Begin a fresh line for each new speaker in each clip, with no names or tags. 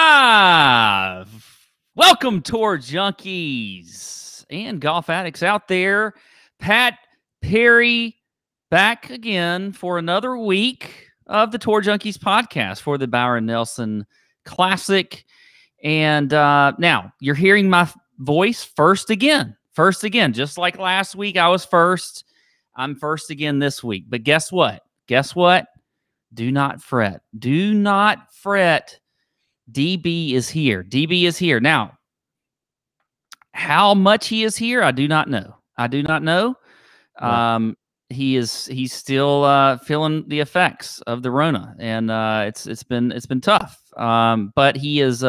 live. Welcome, Tour Junkies and golf addicts out there. Pat Perry back again for another week of the Tour Junkies podcast for the Byron Nelson Classic. And now you're hearing my voice first again. Just like last week, I was first. I'm first again this week. But guess what? Do not fret. DB is here. Now, how much he is here, I do not know.
Right.
He's still feeling the effects of the Rona, and it's been tough. But he is.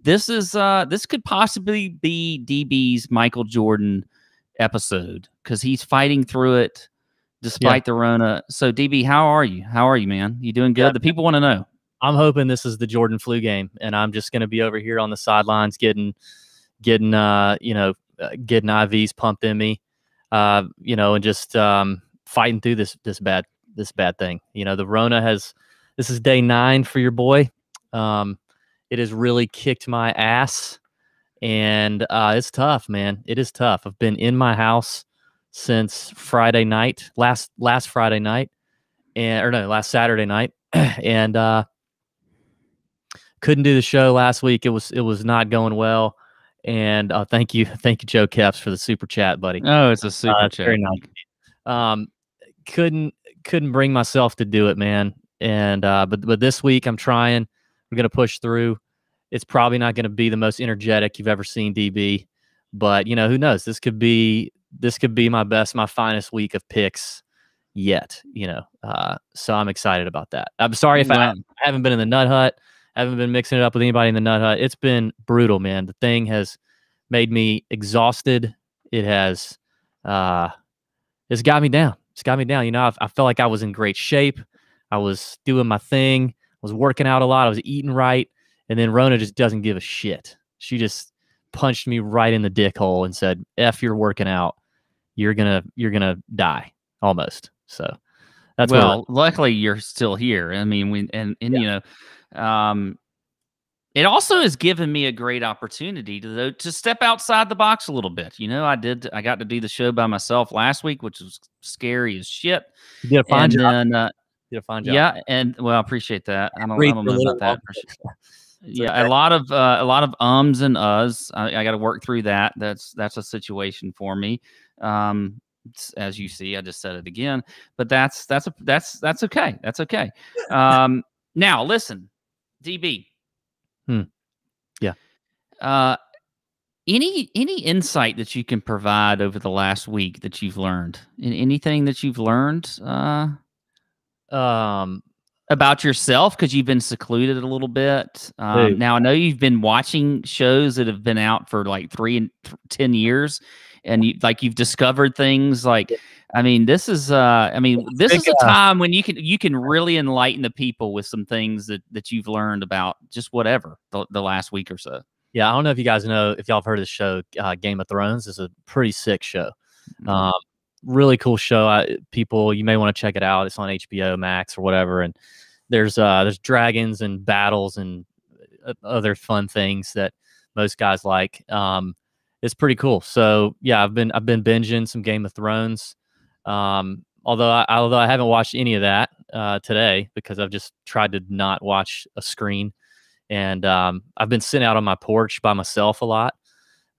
This could possibly be DB's Michael Jordan episode because he's fighting through it despite the Rona. So DB, how are you? Man? You doing good?
Yeah,
the people want to know.
I'm hoping this is the Jordan flu game, and I'm just going to be over here on the sidelines getting IVs pumped in me, and just fighting through this bad thing. The Rona this is day 9 for your boy. It has really kicked my ass, and it's tough, man. It is tough. I've been in my house since Friday night, last Friday night, last Saturday night, and couldn't do the show last week. It was not going well. And thank you, Joe Keps, for the super chat, buddy.
Oh, it's a super chat.
Very nice. Couldn't bring myself to do it, man. And but this week I'm trying. We're gonna push through. It's probably not gonna be the most energetic you've ever seen DB, but who knows? This could be my finest week of picks yet. So I'm excited about that. I'm sorry if I haven't been in the Nut Hut. I haven't been mixing it up with anybody in the Nut Hut. It's been brutal, man. The thing has made me exhausted. It has it's got me down. I felt like I was in great shape. I was doing my thing. I was working out a lot. I was eating right. And then Rona just doesn't give a shit. She just punched me right in the dick hole and said, "F, you're working out. You're gonna die almost." So that's
luckily you're still here. I mean, it also has given me a great opportunity to step outside the box a little bit. I got to do the show by myself last week, which was scary as shit.
You did a fine job. Did a fine job.
Yeah, and I appreciate that. I don't know about that. Yeah, a lot of ums and uhs. I got to work through that. That's a situation for me. As you see, I just said it again, but that's okay. That's okay. Now listen, DB.
Yeah.
Any insight that you can provide over the last week that you've learned? Anything that you've learned about yourself, because you've been secluded a little bit. Now I know you've been watching shows that have been out for like 3 and 10 years, and you've discovered things like. I mean, this is a time when you can really enlighten the people with some things that you've learned about just whatever the last week or so.
Yeah, I don't know if you guys know, if y'all have heard of the show, Game of Thrones. It's a pretty sick show. Really cool show. People, you may want to check it out. It's on HBO Max or whatever. And there's dragons and battles and other fun things that most guys like. It's pretty cool. So yeah, I've been binging some Game of Thrones. Although I haven't watched any of that today because I've just tried to not watch a screen, and I've been sitting out on my porch by myself a lot,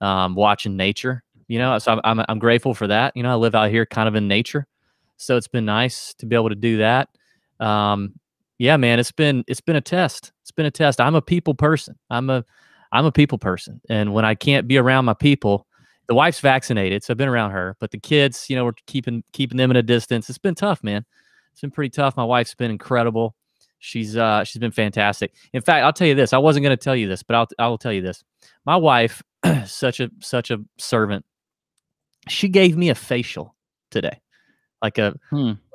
watching nature. So I'm grateful for that. I live out here kind of in nature, so it's been nice to be able to do that. Yeah, man, it's been a test. It's been a test. I'm a people person. I'm a people person, and when I can't be around my people. The wife's vaccinated, so I've been around her. But the kids, we're keeping them at a distance. It's been tough, man. It's been pretty tough. My wife's been incredible. She's been fantastic. In fact, I'll tell you this. I wasn't going to tell you this, but I will tell you this. My wife, such a servant. She gave me a facial today, like a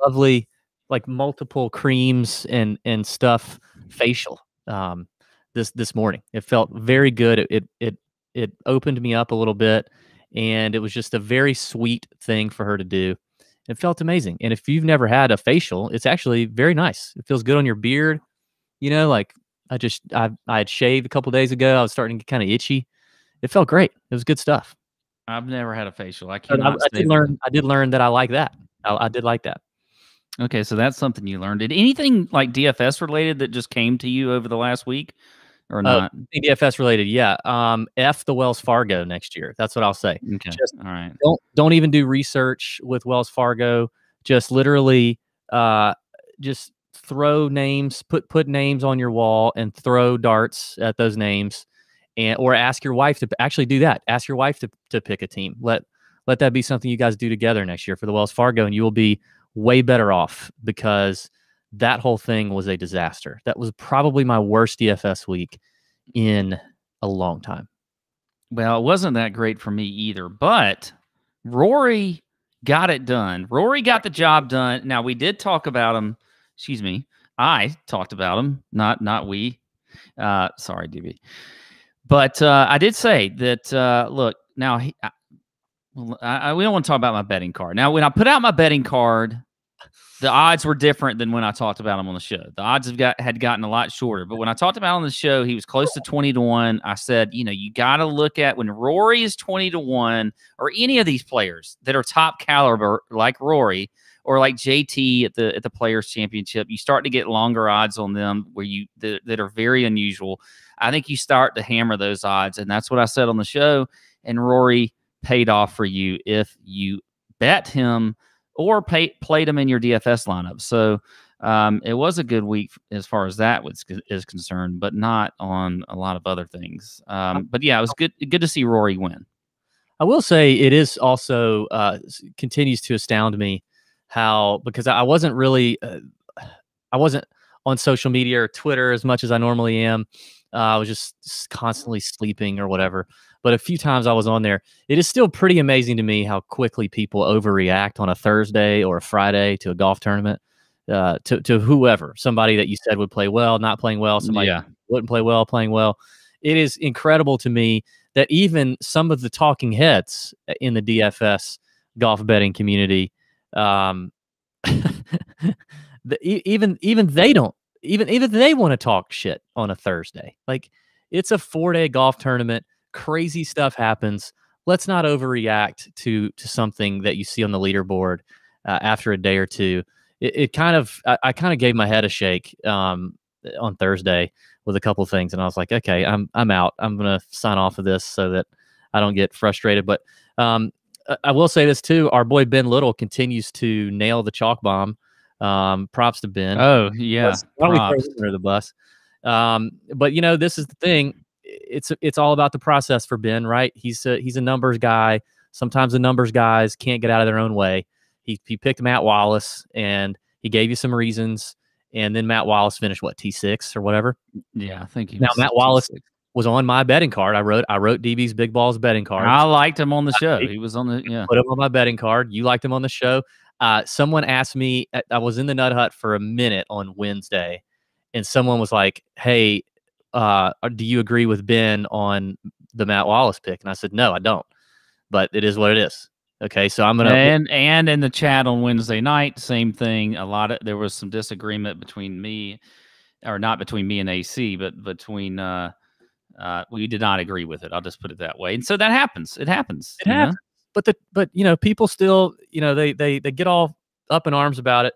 lovely, like multiple creams and stuff facial. This morning, it felt very good. It opened me up a little bit. And it was just a very sweet thing for her to do. It felt amazing. And if you've never had a facial, it's actually very nice. It feels good on your beard. I had shaved a couple days ago. I was starting to get kind of itchy. It felt great. It was good stuff.
I've never had a facial. I
But
cannot say
I did learn that I like that. I did like that.
Okay, so that's something you learned. Did anything like DFS related that just came to you over the last week or not?
DFS related, yeah. F the Wells Fargo next year. That's what I'll say.
Okay,
Just
all right.
don't even do research with Wells Fargo. Just literally, just throw names, put names on your wall and throw darts at those names, or ask your wife to actually do that. Ask your wife to pick a team. Let that be something you guys do together next year for the Wells Fargo, and you will be way better off, because that whole thing was a disaster. That was probably my worst DFS week in a long time.
Well, it wasn't that great for me either, but Rory got it done. Rory got the job done. Now, we did talk about him. Excuse me. I talked about him, not we. Sorry, DB. But I did say that, look, now we don't want to talk about my betting card. Now, when I put out my betting card, the odds were different than when I talked about him on the show. The odds had gotten a lot shorter. But when I talked about him on the show, he was close to 20-1. I said, you got to look at when Rory is 20-1, or any of these players that are top caliber like Rory or like JT at the Players Championship, you start to get longer odds on them that are very unusual. I think you start to hammer those odds, and that's what I said on the show. And Rory paid off for you if you bet him or played him in your DFS lineup. So it was a good week as far as that is concerned, but not on a lot of other things. But yeah, it was good to see Rory win.
I will say it is also continues to astound me because I wasn't really I wasn't on social media or Twitter as much as I normally am. I was just constantly sleeping or whatever. But a few times I was on there. It is still pretty amazing to me how quickly people overreact on a Thursday or a Friday to a golf tournament, to whoever, somebody that you said would play well, not playing well, somebody wouldn't play well, playing well. It is incredible to me that even some of the talking heads in the DFS golf betting community, even they don't, even they want to talk shit on a Thursday. Like, it's a 4-day golf tournament. Crazy stuff happens. Let's not overreact to something that you see on the leaderboard after a day or two. I kind of gave my head a shake on Thursday with a couple of things, and I was like, okay, I'm out. I'm gonna sign off of this so that I don't get frustrated. But I will say this too: our boy Ben Little continues to nail the chalk bomb. Props to Ben.
Oh yeah,
why don't we throw him under the bus? But this is the thing. It's all about the process for Ben, right? He's a numbers guy. Sometimes the numbers guys can't get out of their own way. He picked Matt Wallace, and he gave you some reasons, and then Matt Wallace finished T6 or whatever.
Yeah, I think
now Matt Wallace was on my betting card. I wrote DB's Big Balls betting card.
I liked him on the show. He was on the
put him on my betting card. You liked him on the show. Someone asked me. I was in the Nut Hut for a minute on Wednesday, and someone was like, "Hey, do you agree with Ben on the Matt Wallace pick?" And I said, no, I don't, but it is what it is. Okay. So I'm going to,
and in the chat on Wednesday night, same thing. There was some disagreement between me, or not between me and AC, but between, we did not agree with it. I'll just put it that way. And so that happens. It happens.
It happens. But people still, they get all up in arms about it.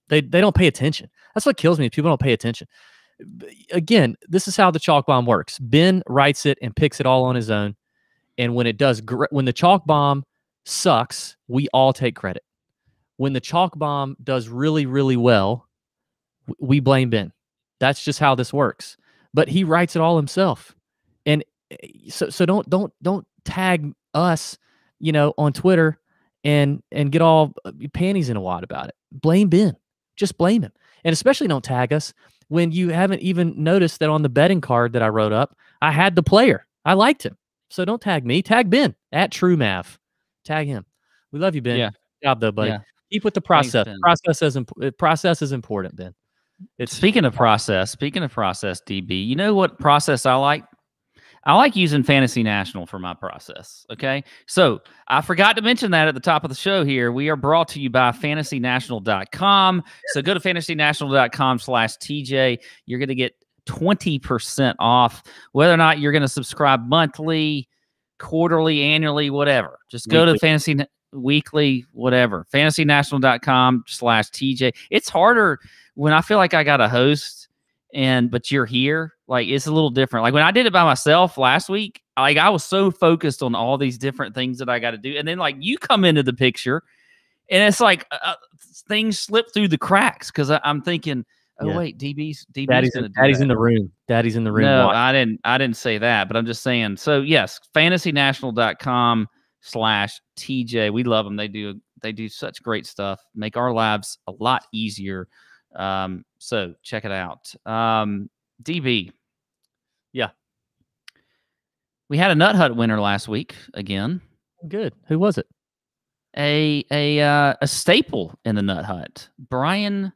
They don't pay attention. That's what kills me. People don't pay attention. Again, this is how the chalk bomb works. Ben writes it and picks it all on his own. And when when the chalk bomb sucks, we all take credit. When the chalk bomb does really, really well, we blame Ben. That's just how this works. But he writes it all himself. And so don't tag us, on Twitter and get all panties in a wad about it. Blame Ben. Just blame him. And especially don't tag us when you haven't even noticed that on the betting card that I wrote up, I had the player. I liked him. So don't tag me. Tag Ben at TrueMav. Tag him. We love you, Ben.
Yeah.
Good job, though, buddy. Yeah. Keep with the process. Thanks, process is important, Ben.
Speaking of process, DB, you know what process I like? I like using Fantasy National for my process. Okay. So I forgot to mention that at the top of the show here. We are brought to you by fantasynational.com. So go to fantasynational.com/TJ. You're going to get 20% off, whether or not you're going to subscribe monthly, quarterly, annually, whatever. Just go to Fantasy Weekly, whatever. fantasynational.com/TJ. It's harder when I feel like I got a host but you're here. Like, it's a little different. Like when I did it by myself last week, like I was so focused on all these different things that I got to do. And then like you come into the picture and it's like things slip through the cracks. Cause I'm thinking, wait, Daddy's in
the room. Daddy's in the room.
No, I didn't say that, but I'm just saying. So yes, fantasynational.com/TJ. We love them. They do such great stuff. Make our lives a lot easier. So check it out. DB.
Yeah.
We had a Nut Hut winner last week again.
Good. Who was it?
A staple in the Nut Hut. Brian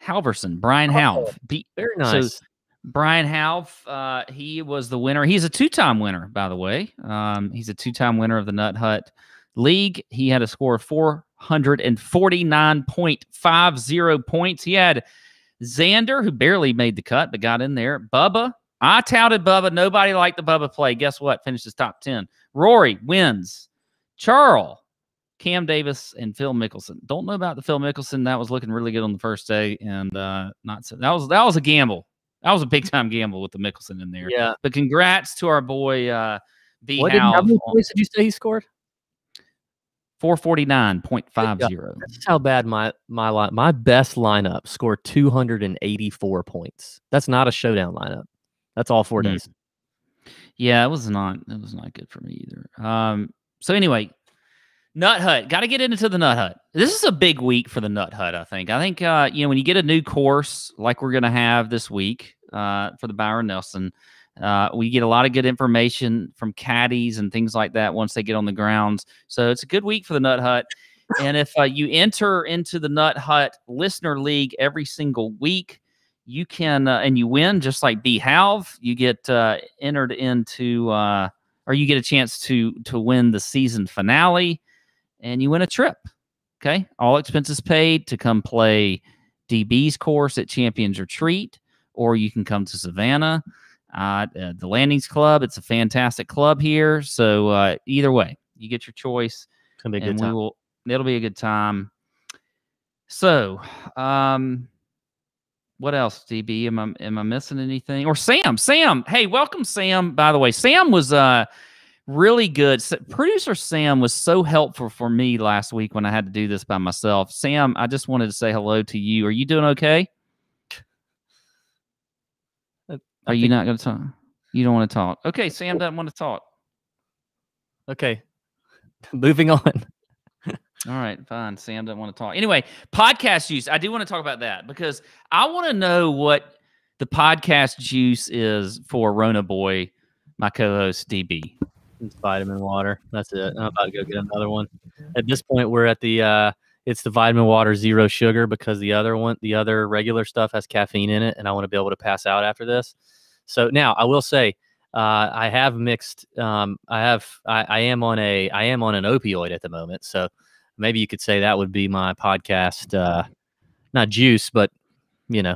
Halverson. Brian Halv.
Very nice.
So Brian Halv, he was the winner. He's a two-time winner, by the way. He's a two-time winner of the Nut Hut League. He had a score of 449.50 points. He had Xander, who barely made the cut, but got in there. Bubba. I touted Bubba. Nobody liked the Bubba play. Guess what? Finishes top 10. Rory wins. Charles, Cam Davis, and Phil Mickelson. Don't know about the Phil Mickelson. That was looking really good on the first day, and not so. That was a gamble. That was a big time gamble with the Mickelson in there.
Yeah.
But congrats to our boy B.
How many points did you say he scored?
449.50.
That's how bad my best lineup scored 284 points. That's not a showdown lineup. That's all 4 days.
Yeah, it was not good for me either. So anyway, Nut Hut. Got to get into the Nut Hut. This is a big week for the Nut Hut, I think. I think when you get a new course like we're gonna have this week for the Byron Nelson, we get a lot of good information from caddies and things like that once they get on the grounds. So it's a good week for the Nut Hut. And if you enter into the Nut Hut Listener League every single week, you can and you win just like B. Halv. You get entered into or you get a chance to win the season finale, and you win a trip. Okay, all expenses paid to come play DB's course at Champions Retreat, or you can come to Savannah. The Landings Club, it's a fantastic club here. So either way, you get your choice.
It's gonna be a good time.
It'll be a good time. So, what else, DB? Am I missing anything? Or Sam? Hey, welcome, Sam. By the way, Sam was really good. Producer Sam was so helpful for me last week when I had to do this by myself. Sam, I just wanted to say hello to you. Are you doing okay? Are you not going to talk? You don't want to talk. Okay, Sam doesn't want to talk.
Okay, moving on.
All right, fine. Sam doesn't want to talk. Anyway, podcast juice. I do want to talk about that because I want to know what the podcast juice is for Rona Boy, my co-host DB.
It's vitamin water. That's it. I'm about to go get another one. At this point, we're at the it's the vitamin water zero sugar because the other regular stuff has caffeine in it, and I want to be able to pass out after this. So now I will say I have mixed. I am on an opioid at the moment, so maybe you could say that would be my podcast, not juice, but my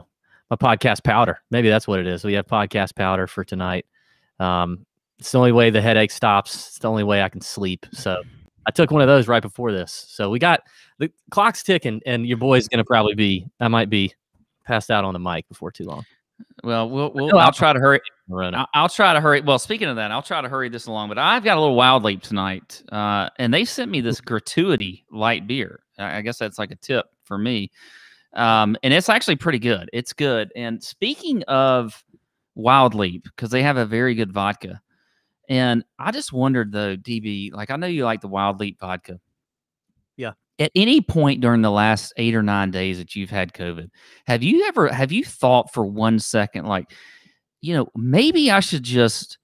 podcast powder. Maybe that's what it is. We have podcast powder for tonight. It's the only way the headache stops. It's the only way I can sleep. So I took one of those right before this. So we got the clock's ticking, and your boy's going to probably I might be passed out on the mic before too long.
Well, I'll try to hurry. I'll try to hurry. Well, speaking of that, I'll try to hurry this along. But I've got a little Wild Leap tonight, and they sent me this gratuity light beer. I guess that's like a tip for me, and it's actually pretty good. It's good. And speaking of Wild Leap, because they have a very good vodka, and I just wondered though, DB, like I know you like the Wild Leap vodka.
Yeah.
At any point during the last 8 or 9 days that you've had COVID, have you thought for 1 second, like, maybe I should just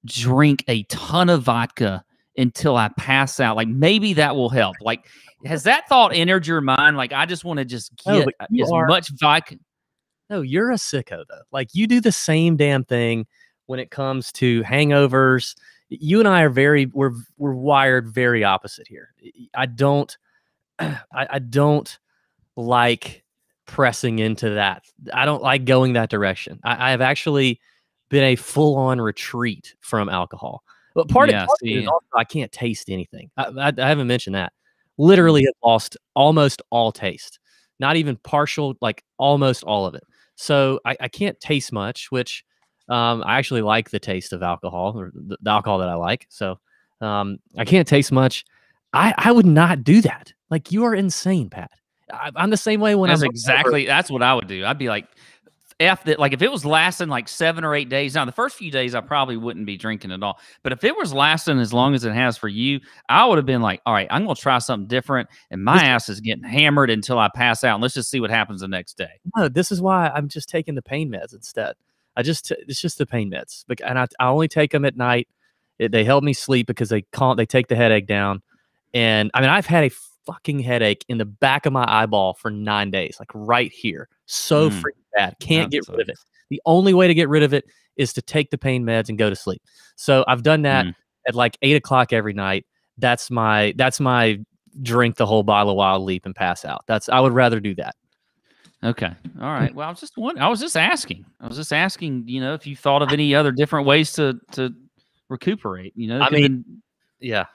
drink a ton of vodka until I pass out? Like, maybe that will help. Like, has that thought entered your mind? Like, I just want to just get much vodka.
No, you're a sicko though. Like, you do the same damn thing when it comes to hangovers. You and I are we're wired very opposite here. I don't like pressing into that. I don't like going that direction. I have actually been a full-on retreat from alcohol. But part of it is also I can't taste anything. I haven't mentioned that. Literally have lost almost all taste. Not even partial, like almost all of it. So I can't taste much, which I actually like the taste of alcohol, or the alcohol that I like. So I can't taste much. I would not do that. Like, you are insane, Pat. I'm the same way when
that's what I would do. I'd be like, F that. Like, if it was lasting like 7 or 8 days, now the first few days I probably wouldn't be drinking at all. But if it was lasting as long as it has for you, I would have been like, all right, I'm going to try something different. And my ass is getting hammered until I pass out. And let's just see what happens the next day.
No, this is why I'm just taking the pain meds instead. It's just the pain meds. And I only take them at night. They help me sleep because they take the headache down. And I mean, I've had a fucking headache in the back of my eyeball for 9 days, like right here. So freaking bad. Can't get rid of it. The only way to get rid of it is to take the pain meds and go to sleep. So I've done that at like 8 o'clock every night. That's my drink the whole bottle of Wild Leap and pass out. I would rather do that.
Okay. All right. Well, I was just asking, if you thought of any other different ways to recuperate,
I mean, yeah.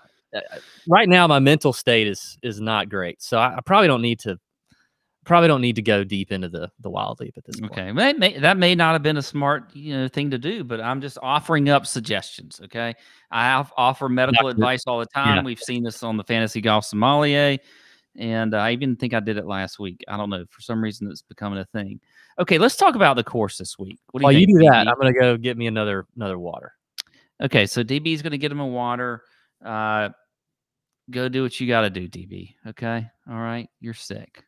Right now, my mental state is not great, so I probably don't need to go deep into the Wild Leap at this point.
Okay, that may not have been a smart thing to do, but I'm just offering up suggestions. Okay, I offer medical advice all the time. Yeah. We've seen this on the Fantasy Golf Sommelier, and I even think I did it last week. I don't know, for some reason it's becoming a thing. Okay, let's talk about the course this week. What do you think?
You do that. I'm gonna go get me another water.
Okay, so DB is gonna get him a water. Go do what you got to do, DB. Okay. All right. You're sick.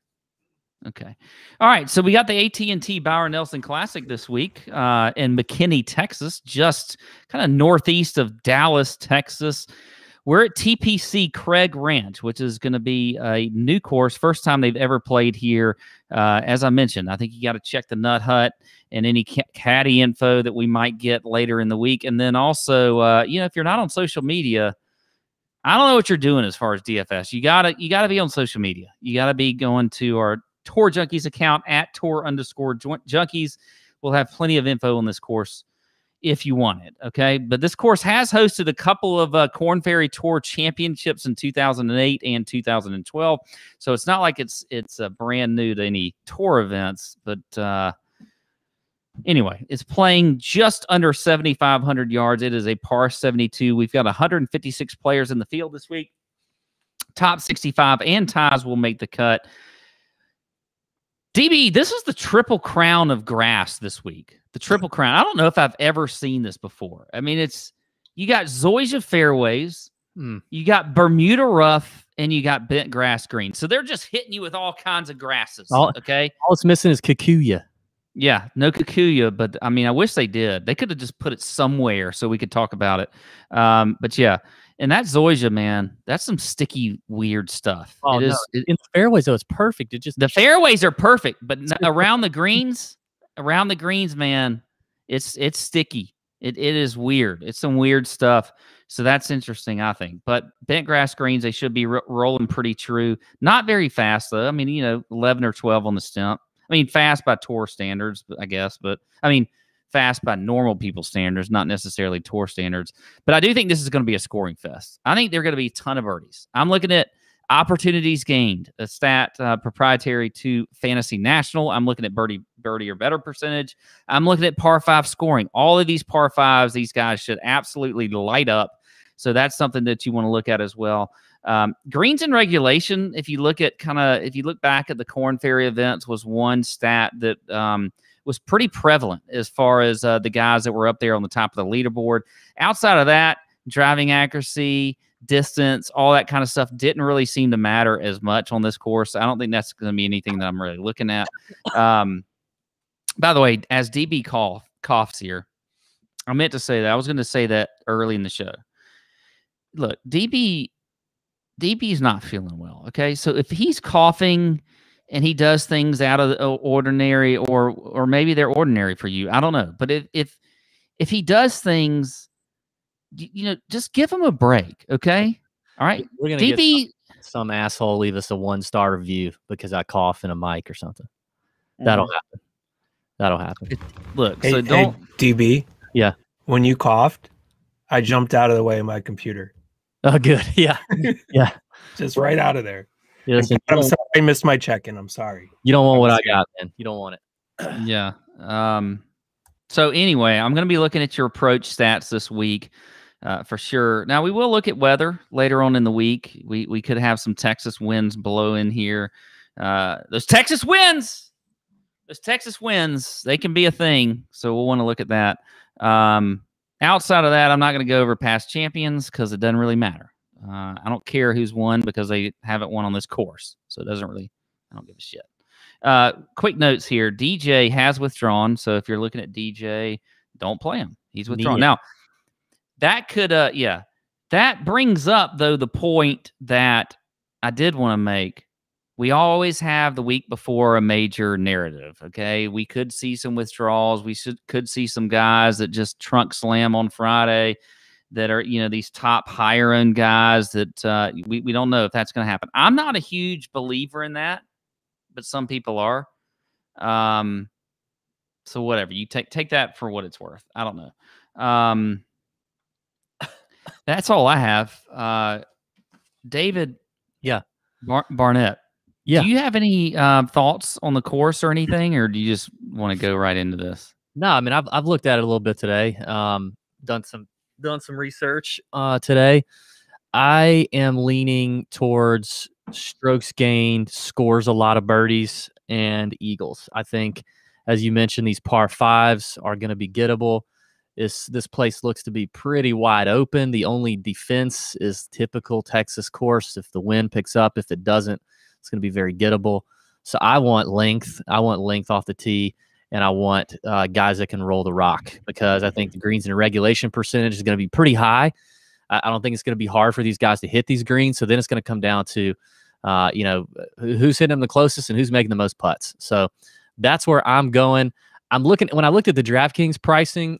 Okay. All right. So we got the AT&T Byron Nelson Classic this week in McKinney, Texas, just kind of northeast of Dallas, Texas. We're at TPC Craig Ranch, which is going to be a new course. First time they've ever played here. As I mentioned, I think you got to check the Nut Hut and any caddy info that we might get later in the week. And then also, if you're not on social media, I don't know what you're doing as far as DFS. You gotta be on social media. You gotta be going to our Tour Junkies account at Tour_Junkies. We'll have plenty of info on this course if you want it. Okay, but this course has hosted a couple of Corn Ferry Tour Championships in 2008 and 2012. So it's not like it's brand new to any tour events, but anyway, it's playing just under 7,500 yards. It is a par 72. We've got 156 players in the field this week. Top 65 and ties will make the cut. DB, this is the Triple Crown of grass this week. The Triple Crown. I don't know if I've ever seen this before. I mean, you got Zoysia fairways, you got Bermuda rough, and you got bent grass green. So they're just hitting you with all kinds of grasses. Okay.
All it's missing is Kikuya.
Yeah, no Kikuya, but I mean, I wish they did. They could have just put it somewhere so we could talk about it. But yeah, and that Zoysia, man, that's some sticky, weird stuff.
Oh, in the fairways, though, it's perfect.
The fairways are perfect, but around the greens, man, it's sticky. It is weird. It's some weird stuff. So that's interesting, I think. But bent grass greens, they should be rolling pretty true. Not very fast, though. I mean, 11 or 12 on the stump. I mean, fast by tour standards, I guess. But, I mean, fast by normal people's standards, not necessarily tour standards. But I do think this is going to be a scoring fest. I think there are going to be a ton of birdies. I'm looking at opportunities gained, a stat proprietary to Fantasy National. I'm looking at birdie or better percentage. I'm looking at par 5 scoring. All of these par 5s, these guys should absolutely light up. So that's something that you want to look at as well. Greens in regulation, if you look back at the Corn Ferry events, was one stat that was pretty prevalent as far as the guys that were up there on the top of the leaderboard. Outside of that, driving accuracy, distance, all that kind of stuff didn't really seem to matter as much on this course. I don't think that's going to be anything that I'm really looking at. By the way, as DB coughs here, I meant to say that. I was going to say that early in the show. Look, DB's not feeling well, okay? So if he's coughing and he does things out of the ordinary, or maybe they're ordinary for you, I don't know. But if if he does things, just give him a break, okay? All right,
We're gonna
DB.
get some asshole leave us a 1-star review because I cough in a mic or something. That'll happen. That'll happen.
Look,
Hey,
so don't.
Hey, DB.
Yeah.
When you coughed, I jumped out of the way of my computer.
Oh, good. Yeah. Yeah.
Just right out of there.
Yeah, listen,
I'm sorry I missed my check-in. I'm sorry.
You don't want what I got, man. You don't want it.
Yeah. So anyway, I'm going to be looking at your approach stats this week for sure. Now, we will look at weather later on in the week. We could have some Texas winds blow in here. Those Texas winds, they can be a thing. So we'll want to look at that. Outside of that, I'm not going to go over past champions because it doesn't really matter. I don't care who's won because they haven't won on this course. So it doesn't really, I don't give a shit. Quick notes here. DJ has withdrawn. So if you're looking at DJ, don't play him. He's withdrawn. Now, that could, that brings up, though, the point that I did want to make. We always have the week before a major narrative, okay? We could see some withdrawals. We could see some guys that just trunk slam on Friday that are, these top higher-end guys that we don't know if that's going to happen. I'm not a huge believer in that, but some people are. So whatever. You take that for what it's worth. I don't know. That's all I have. David.
Yeah.
Barnett.
Yeah.
Do you have any thoughts on the course or anything, or do you just want to go right into this?
No, I mean I've looked at it a little bit today. Done some research today. I am leaning towards strokes gained, scores a lot of birdies, and eagles. I think, as you mentioned, these par fives are going to be gettable. This place looks to be pretty wide open. The only defense is typical Texas course. If the wind picks up, if it doesn't, it's going to be very gettable. So I want length. I want length off the tee, and I want guys that can roll the rock because I think the greens and regulation percentage is going to be pretty high. I don't think it's going to be hard for these guys to hit these greens. So then it's going to come down to, who's hitting them the closest and who's making the most putts. So that's where I'm going. When I looked at the DraftKings pricing,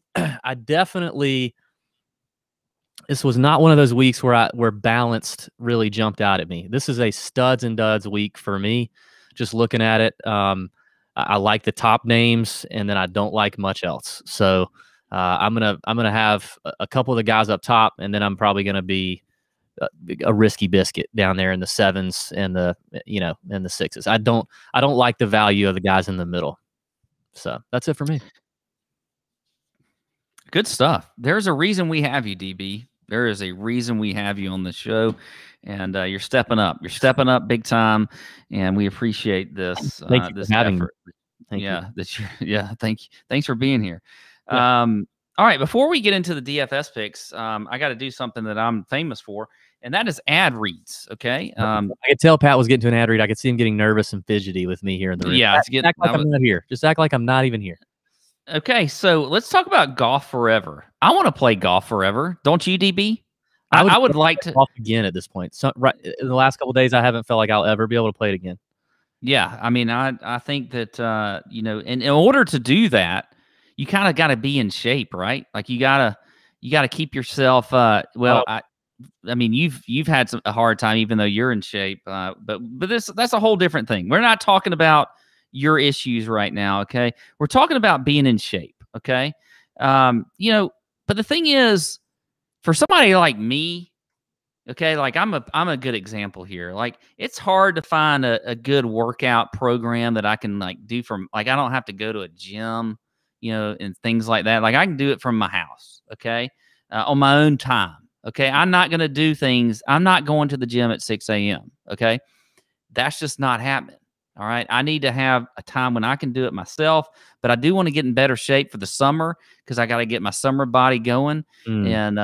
this was not one of those weeks where balanced really jumped out at me. This is a studs and duds week for me. Just looking at it, I like the top names, and then I don't like much else. So I'm gonna have a couple of the guys up top, and then I'm probably gonna be a risky biscuit down there in the sevens and the sixes. I don't like the value of the guys in the middle. So that's it for me.
Good stuff. There's a reason we have you, DB. There is a reason we have you on the show, and you're stepping up. You're stepping up big time, and we appreciate this.
Thank you
this
for having
effort.
me. Thank you.
Thank you. Thanks for being here.
Yeah.
All right, before we get into the DFS picks, I got to do something that I'm famous for, and that is ad reads. Okay.
I could tell Pat was getting to an ad read. I could see him getting nervous and fidgety with me here in the room.
Yeah,
Act like I'm not here. Just act like I'm not even here.
Okay, so let's talk about golf forever. I want to play golf forever. Don't you, DB? I would like to
golf again at this point. So right in the last couple of days, I haven't felt like I'll ever be able to play it again.
Yeah, I mean, I think that in order to do that, you kind of got to be in shape, right? Like you gotta keep yourself. I mean, you've had a hard time, even though you're in shape. But that's a whole different thing. We're not talking about your issues right now, okay? We're talking about being in shape, okay? But the thing is, for somebody like me, okay, like I'm a good example here. Like it's hard to find a good workout program that I can do from I don't have to go to a gym, and things like that. Like I can do it from my house, okay, on my own time. Okay, I'm not gonna do things. I'm not going to the gym at 6 a.m. Okay, that's just not happening. All right, I need to have a time when I can do it myself, but I do want to get in better shape for the summer because I got to get my summer body going. And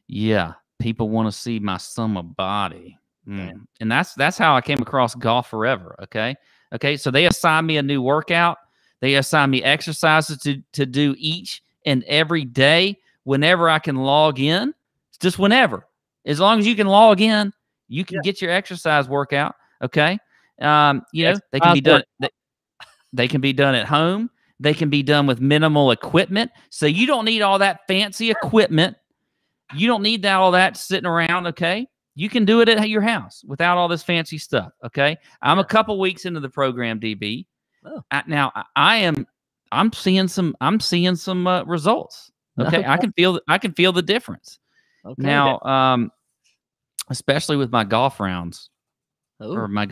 yeah, people want to see my summer body, and that's how I came across Golf Forever. Okay, so they assigned me a new workout. They assigned me exercises to do each and every day whenever I can log in. It's just whenever, as long as you can log in, you can get your exercise workout. Okay. They can be done. They can be done at home. They can be done with minimal equipment. So you don't need all that fancy equipment. You don't need all that sitting around, okay? You can do it at your house without all this fancy stuff, okay? I'm a couple weeks into the program, DB.
Oh.
Now I'm seeing some results. Okay? I can feel the difference.
Okay.
Now, especially with my golf rounds or my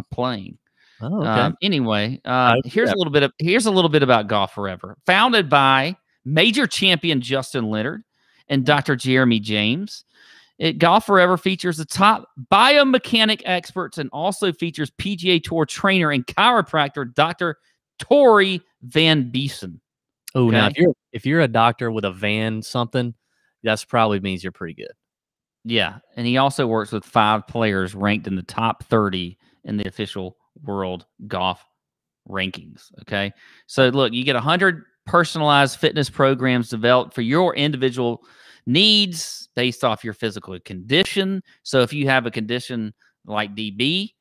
playing.
Oh, okay.
Anyway, here's a little bit about Golf Forever. Founded by major champion Justin Leonard and Dr. Jeremy James, Golf Forever features the top biomechanic experts and also features PGA Tour trainer and chiropractor Dr. Tory Van Beesen.
Oh, now if you're a doctor with a van something, that's probably means you're pretty good.
Yeah, and he also works with 5 players ranked in the top 30 in the official world golf rankings. Okay, so look, you get 100 personalized fitness programs developed for your individual needs based off your physical condition. So if you have a condition like DB,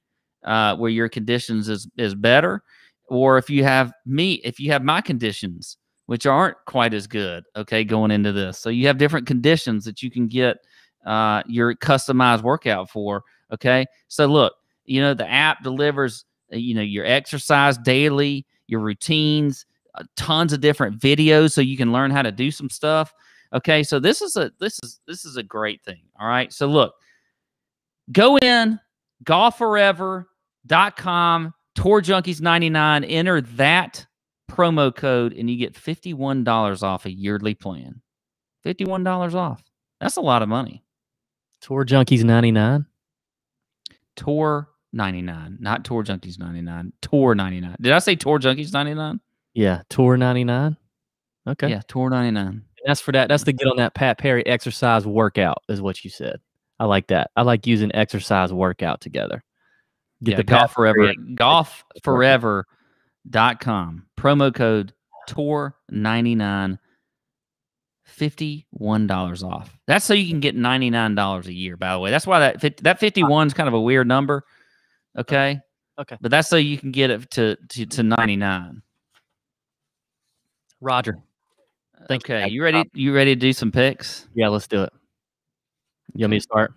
where your conditions is better, or if you have my conditions, which aren't quite as good, okay, going into this. So you have different conditions that you can get your customized workout for, okay? So look, the app delivers, your exercise daily, your routines, tons of different videos so you can learn how to do some stuff. Okay, so this is a great thing. All right. So look, go in golfforever.com, Tour Junkies 99, enter that promo code, and you get $51 off a yearly plan. $51 off. That's a lot of money.
Tour Junkies 99?
Tour 99, not Tour Junkies 99. Tour 99. Did I say Tour Junkies 99?
Yeah, Tour 99. Okay.
Yeah, Tour 99.
And that's for that. That's to get on that Pat Perry exercise workout, is what you said. I like that. I like using exercise workout together. Get the
Golf Forever, golfforever.com. Promo code TOUR99, $51 off. That's so you can get $99 a year, by the way. That's why that 51 is kind of a weird number. Okay.
Okay.
But that's so you can get it to 99.
Roger. Thank
you. You ready? You ready to do some picks?
Yeah, let's do it. You want me to start?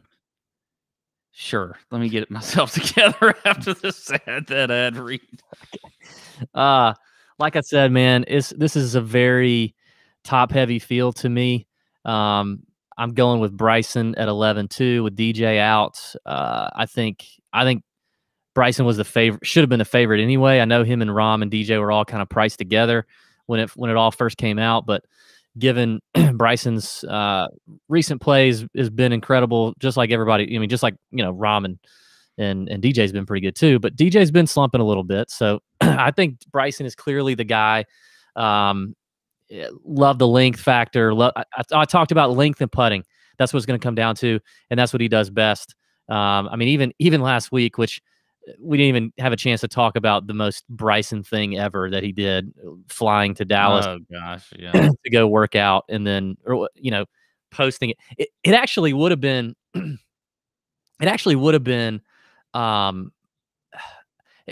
Sure. Let me get myself together after this ad read.
Like I said, man, this is a very top-heavy field to me. I'm going with Bryson at 11-2 with DJ out. I think Bryson was the favorite. Should have been the favorite anyway. I know him and Rahm and DJ were all kind of priced together when it all first came out, but given Bryson's recent plays has been incredible, just like everybody. I mean, just like Rahm and DJ's been pretty good too, but DJ's been slumping a little bit. So I think Bryson is clearly the guy. Love the length factor. I talked about length and putting. That's what it's going to come down to, and that's what he does best. I mean, even last week, which we didn't even have a chance to talk about the most Bryson thing ever that he did, flying to Dallas.
Oh gosh, yeah,
to go work out and then, posting it. It actually would have been. It actually would have been.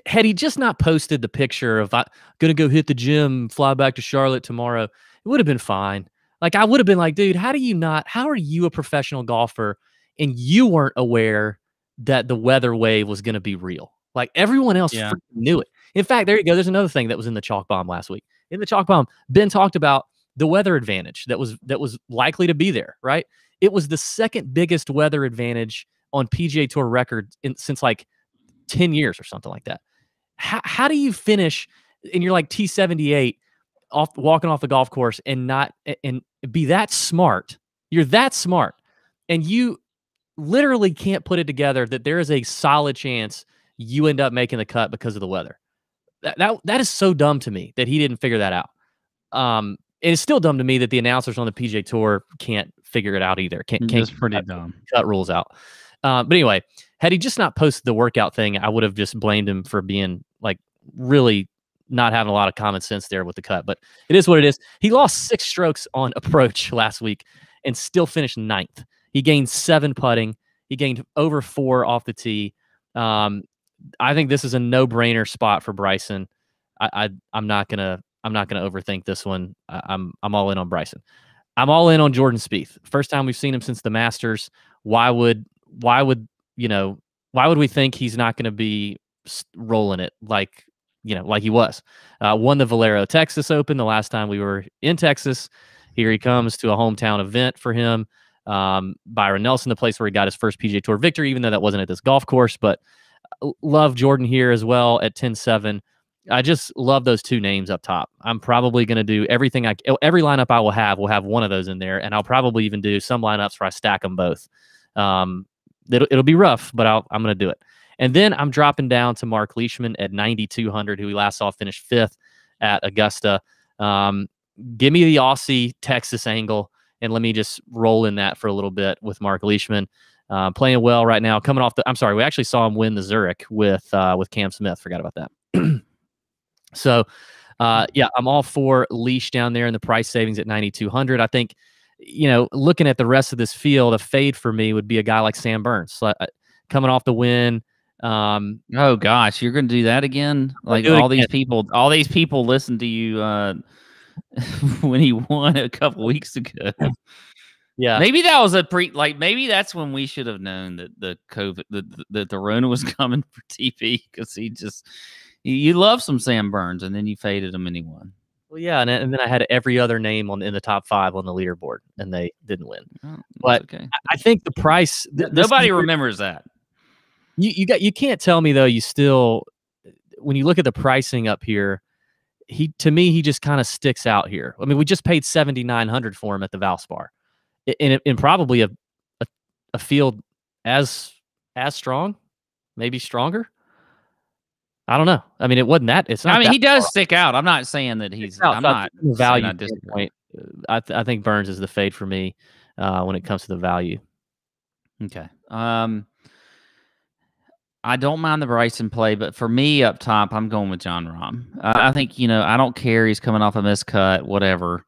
Had he just not posted the picture of I'm gonna go hit the gym, fly back to Charlotte tomorrow, it would have been fine. Like, I would have been like, dude, how are you a professional golfer and you weren't aware that the weather wave was going to be real? Like, everyone else knew it. In fact, there you go. There's another thing that was in the chalk bomb last week. In the chalk bomb, Ben talked about the weather advantage that was likely to be there, right? It was the second biggest weather advantage on PGA Tour record since like 10 years or something like that. How do you finish and you're like T78 walking off the golf course and be that smart? You're that smart, and you literally can't put it together that there is a solid chance you end up making the cut because of the weather. That is so dumb to me that he didn't figure that out. And it's still dumb to me that the announcers on the PGA Tour can't figure it out either. Can't
pretty dumb.
Cut rules out. But anyway, had he just not posted the workout thing, I would have just blamed him for being like really not having a lot of common sense there with the cut. But it is what it is. He lost 6 strokes on approach last week and still finished 9th. He gained 7 putting. He gained over 4 off the tee. I think this is a no-brainer spot for Bryson. I'm not gonna overthink this one. I'm all in on Bryson. I'm all in on Jordan Spieth. First time we've seen him since the Masters. Why would we think he's not going to be rolling it like he was? Won the Valero Texas Open the last time we were in Texas. Here he comes to a hometown event for him. Byron Nelson, the place where he got his first PGA Tour victory, even though that wasn't at this golf course. But love Jordan here as well at 10-7. I just love those two names up top. I'm probably going to do every lineup I will have one of those in there, and I'll probably even do some lineups where I stack them both. It'll be rough, but I'm going to do it. And then I'm dropping down to Mark Leishman at 9,200, who we last saw finish 5th at Augusta. Give me the Aussie Texas angle, and let me just roll in that for a little bit with Mark Leishman. Playing well right now. We actually saw him win the Zurich with Cam Smith. Forgot about that. So, I'm all for Leash down there, and the price savings at 9,200. I think, looking at the rest of this field, a fade for me would be a guy like Sam Burns, coming off the win.
Oh gosh, you're going to do that again? Like these people listened to you when he won a couple weeks ago.
Yeah,
maybe that was maybe that's when we should have known that the COVID, that the Rona was coming for TP, because you love some Sam Burns, and then you faded him and he won.
Well, yeah, and then I had every other name in the top 5 on the leaderboard, and they didn't win.
Oh,
but
okay.
I think the price.
Nobody remembers that.
You can't tell me though. You still, when you look at the pricing up here, he just kind of sticks out here. I mean, we just paid 7,900 for him at the Valspar, in probably a field as strong, maybe stronger. I don't know. I mean, it wasn't that. It's not.
I mean, he does stick out. I'm not saying that he's. I'm not
value point. I think Burns is the fade for me when it comes to the value.
Okay. I don't mind the Bryson play, but for me up top, I'm going with Jon Rahm. I think I don't care. He's coming off a miscut, whatever.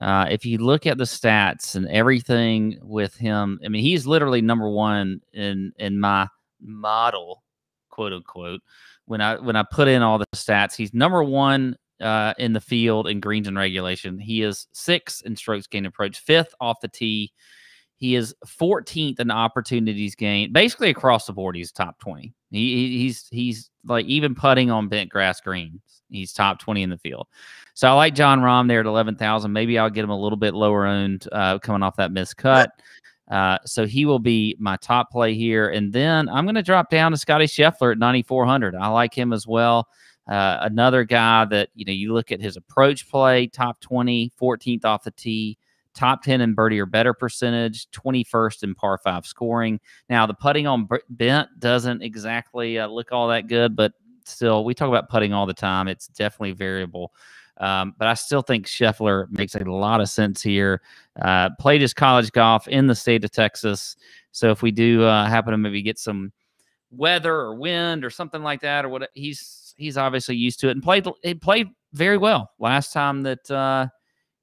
If you look at the stats and everything with him, I mean, he's literally number one in my model, quote unquote. When I put in all the stats, he's number one in the field in greens and regulation. He is 6th in strokes gained approach, 5th off the tee. He is 14th in opportunities gained. Basically across the board, he's top 20. He's like even putting on bent grass greens, he's top 20 in the field. So I like Jon Rahm there at 11,000. Maybe I'll get him a little bit lower owned coming off that miscut. So he will be my top play here. And then I'm going to drop down to Scotty Scheffler at 9,400. I like him as well. Another guy that, you look at his approach play, top 20, 14th off the tee, top 10 in birdie or better percentage, 21st in par 5 scoring. Now, the putting on bent doesn't exactly look all that good, but still, we talk about putting all the time. It's definitely variable. But I still think Scheffler makes a lot of sense here. Played his college golf in the state of Texas. So if we do happen to maybe get some weather or wind or something like that, or what, he's obviously used to it, and he played very well last time that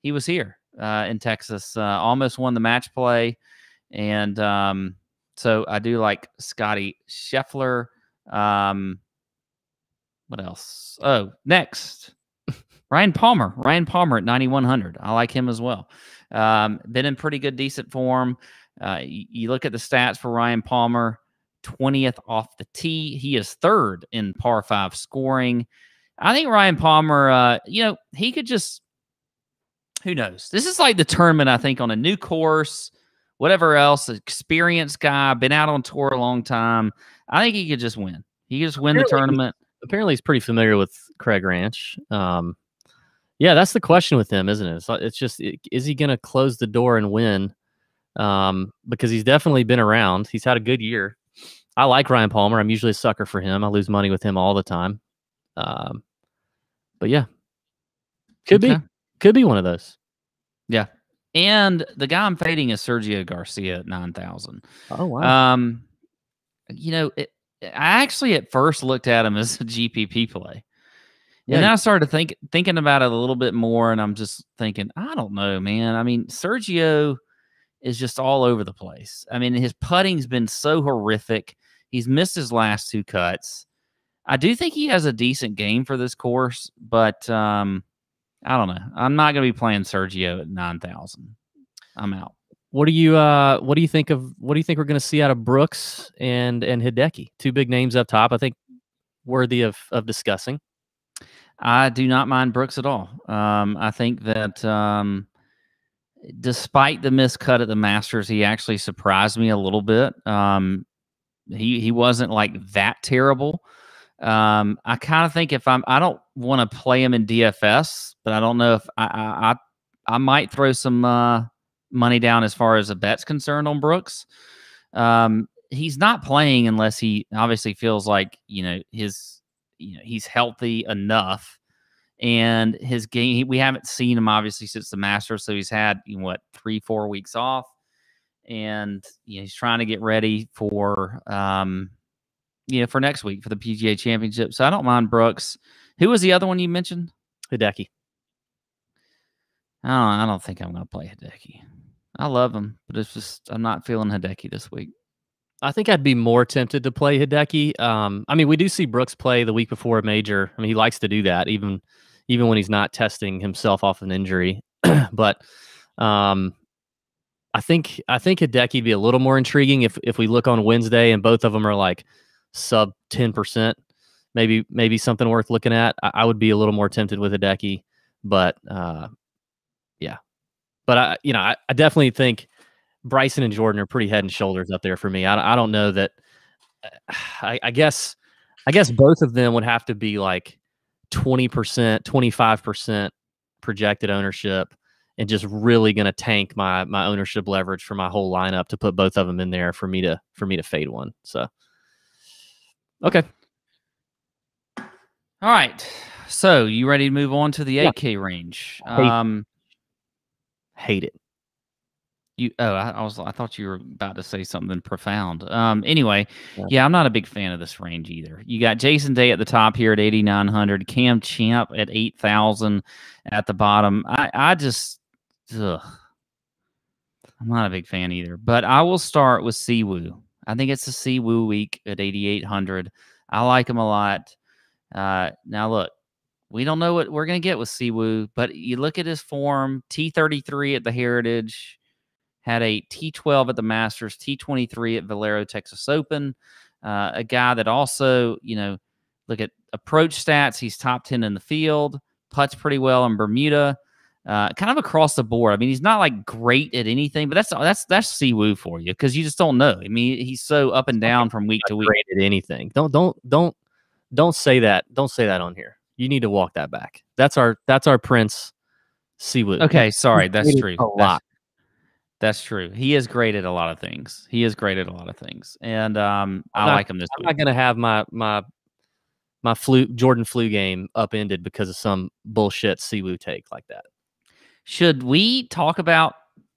he was here in Texas. Almost won the match play. And so I do like Scotty Scheffler. What else? Oh, next. Ryan Palmer at 9,100. I like him as well. Been in pretty good, decent form. You look at the stats for Ryan Palmer, 20th off the tee. He is 3rd in par 5 scoring. I think Ryan Palmer, he could just, who knows? This is like the tournament, I think, on a new course, whatever else, experienced guy, been out on tour a long time. I think he could just win. He could just win the tournament.
Apparently, he's pretty familiar with Craig Ranch. Yeah, that's the question with him, isn't it? It's just, is he going to close the door and win? Because he's definitely been around. He's had a good year. I like Ryan Palmer. I'm usually a sucker for him. I lose money with him all the time. But yeah, could be one of those.
Yeah. And the guy I'm fading is Sergio Garcia at 9,000.
Oh, wow.
I actually at first looked at him as a GPP play.
Yeah.
And then I started thinking about it a little bit more, and I'm just thinking, I don't know, man. I mean, Sergio is just all over the place. I mean, his putting's been so horrific. He's missed his last 2 cuts. I do think he has a decent game for this course, but I don't know. I'm not going to be playing Sergio at 9,000. I'm out.
What do you think we're going to see out of Brooks and Hideki? Two big names up top, I think, worthy of discussing.
I do not mind Brooks at all. I think that despite the miscut at the Masters, he actually surprised me a little bit. He wasn't like that terrible. I kind of think I don't want to play him in DFS, but I don't know if I might throw some money down as far as a bet's concerned on Brooks. He's not playing unless he obviously feels like he's healthy enough, and his game, we haven't seen him obviously since the Masters, so he's had 3-4 weeks off, and he's trying to get ready for for next week for the PGA Championship. So I don't mind Brooks. Who was the other one you mentioned?
Hideki.
I don't think I'm going to play Hideki. I love him, but it's just I'm not feeling Hideki this week.
I think I'd be more tempted to play Hideki. I mean, we do see Brooks play the week before a major. I mean, he likes to do that, even when he's not testing himself off an injury. But I think Hideki would be a little more intriguing if we look on Wednesday and both of them are like sub 10%. Maybe something worth looking at. I would be a little more tempted with Hideki, but yeah. But I definitely think Bryson and Jordan are pretty head and shoulders up there for me. I don't know that. I guess both of them would have to be like 20%, 25% projected ownership, and just really going to tank my ownership leverage for my whole lineup to put both of them in there for me to fade one. So, okay.
All right. So you ready to move on to the 8K range?
Hate it.
I thought you were about to say something profound. Anyway, yeah, I'm not a big fan of this range either. You got Jason Day at the top here at 8,900, Cam Champ at 8,000 at the bottom. I'm not a big fan either. But I will start with Siwoo. I think it's a Siwoo week at 8,800. I like him a lot. Now look, we don't know what we're going to get with Siwoo, but you look at his form, T33 at the Heritage, had a T12 at the Masters, T23 at Valero Texas Open. A guy that also, look at approach stats. He's top 10 in the field, putts pretty well in Bermuda, kind of across the board. I mean, he's not like great at anything, but that's Siwoo for you because you just don't know. I mean, he's so up and down from week to week.
Great at anything. Don't say that. Don't say that on here. You need to walk that back. That's our Prince Siwoo.
Okay, sorry, that's true. That's true. He is great at a lot of things. And I like him this week.
I'm not going to have my Jordan flu game upended because of some bullshit Siwoo take like that.
Should we talk about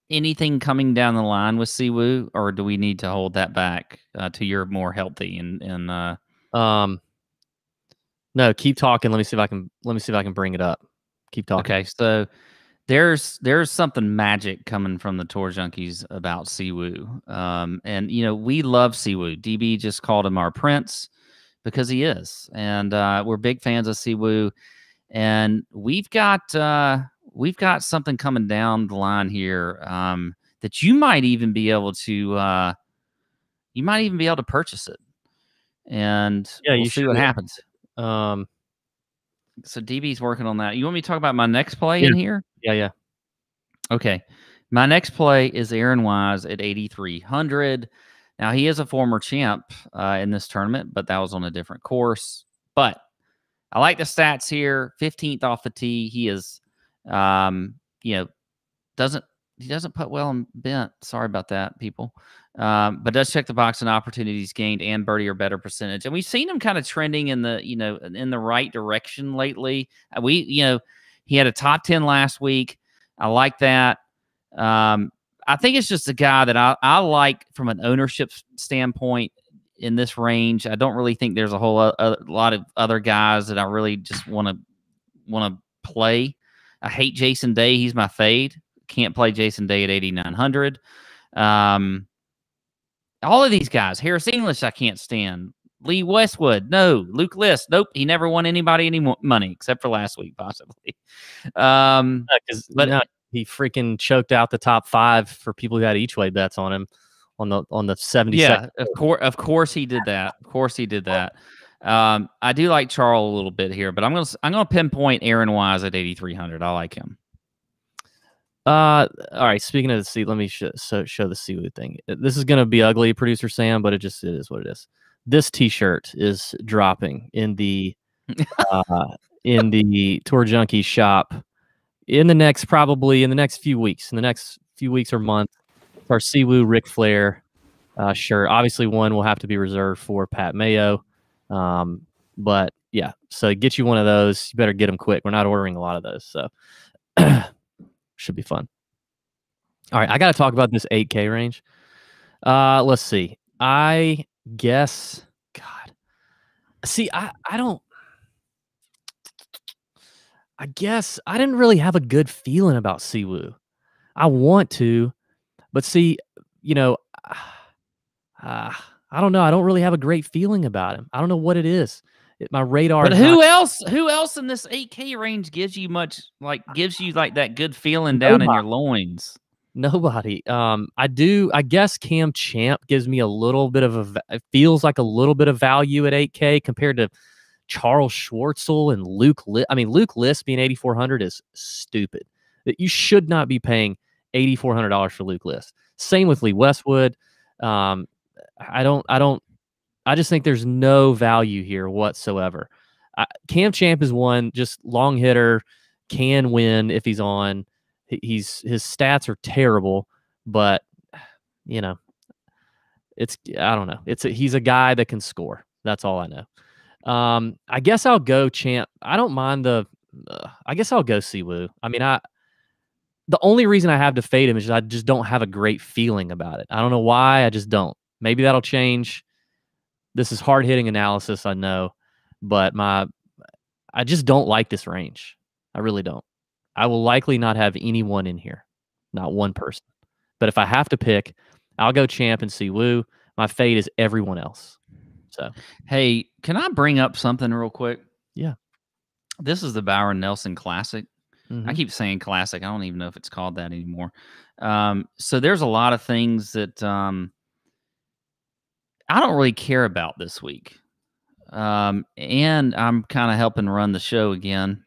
anything coming down the line with Siwoo, or do we need to hold that back to you're more healthy and
No, keep talking. Let me see if I can bring it up. Keep talking.
Okay, so there's something magic coming from the Tour Junkies about Siwoo. And we love Siwoo. DB just called him our prince because he is. And we're big fans of Siwoo. And we've got something coming down the line here that you might even be able to purchase it. And we'll see what happens. So DB's working on that. You want me to talk about my next play in here?
Yeah.
Okay. My next play is Aaron Wise at 8,300. Now, he is a former champ in this tournament, but that was on a different course. But I like the stats here. 15th off the tee. He is, he doesn't put well in bent. Sorry about that, people. But does check the box on opportunities gained and birdie or better percentage. And we've seen him kind of trending in the right direction lately. He had a top 10 last week. I like that. I think it's just a guy that I like from an ownership standpoint in this range. I don't really think there's a lot of other guys that I really just want to play. I hate Jason Day. He's my fade. Can't play Jason Day at 8,900. All of these guys, Harris English, I can't stand. Lee Westwood. No. Luke List. Nope. He never won anybody any money except for last week, possibly.
But he freaking choked out the top 5 for people who had each way bets on him on the 72nd.
Yeah, of course he did that. Of course he did that. I do like Charles a little bit here, but I'm gonna pinpoint Aaron Wise at 8,300. I like him.
All right. Speaking of the seat, let me show the Siwoo thing. This is gonna be ugly, producer Sam, but it is what it is. This T-shirt is dropping in the Tour Junkies shop in the next few weeks. In the next few weeks or month, it's our Siwoo Ric Flair shirt. Obviously, one will have to be reserved for Pat Mayo. But yeah, so get you one of those. You better get them quick. We're not ordering a lot of those, so should be fun. All right, I got to talk about this 8K range. Let's see. I guess, God, see, I guess I didn't really have a good feeling about Siwoo. I want to, but see, I don't know. I don't really have a great feeling about him. I don't know what it is. My radar.
But who else in this 8K range gives you that good feeling down in your loins?
Nobody. I guess Cam Champ gives me a little bit of it feels like a little bit of value at 8K compared to Charles Schwartzel and Luke List. I mean, Luke List being 8,400 is stupid. That you should not be paying $8,400 for Luke List. Same with Lee Westwood. I just think there's no value here whatsoever. Cam Champ is one, just long hitter, can win if he's on. His stats are terrible, but I don't know. He's a guy that can score. That's all I know. I guess I'll go Champ. I don't mind I guess I'll go Siwoo. I mean, the only reason I have to fade him is I just don't have a great feeling about it. I don't know why. I just don't. Maybe that'll change. This is hard-hitting analysis, I know, but I just don't like this range. I really don't. I will likely not have anyone in here, not one person. But if I have to pick, I'll go Champ and Siwoo. My fade is everyone else. So,
hey, can I bring up something real quick?
Yeah.
This is the Byron Nelson Classic.
Mm-hmm.
I keep saying classic. I don't even know if it's called that anymore. So there's a lot of things that I don't really care about this week. And I'm kind of helping run the show again.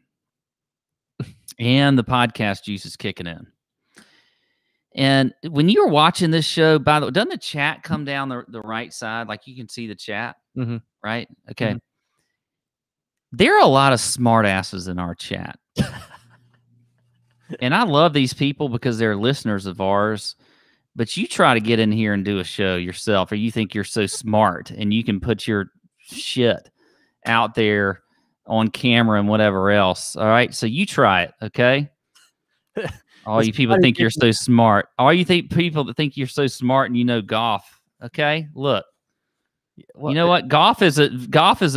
And the podcast juice is kicking in. And when you're watching this show, by the way, doesn't the chat come down the right side? Like you can see the chat,
mm-hmm.
right? Okay.
Mm-hmm.
There are a lot of smart asses in our chat. And I love these people because they're listeners of ours. But you try to get in here and do a show yourself, or you think you're so smart and you can put your shit out there on camera and whatever else. All right. So you try it. Okay. All you people think you're so smart. All you people that think you're so smart and you know golf. Okay. Look, you know what? Golf is a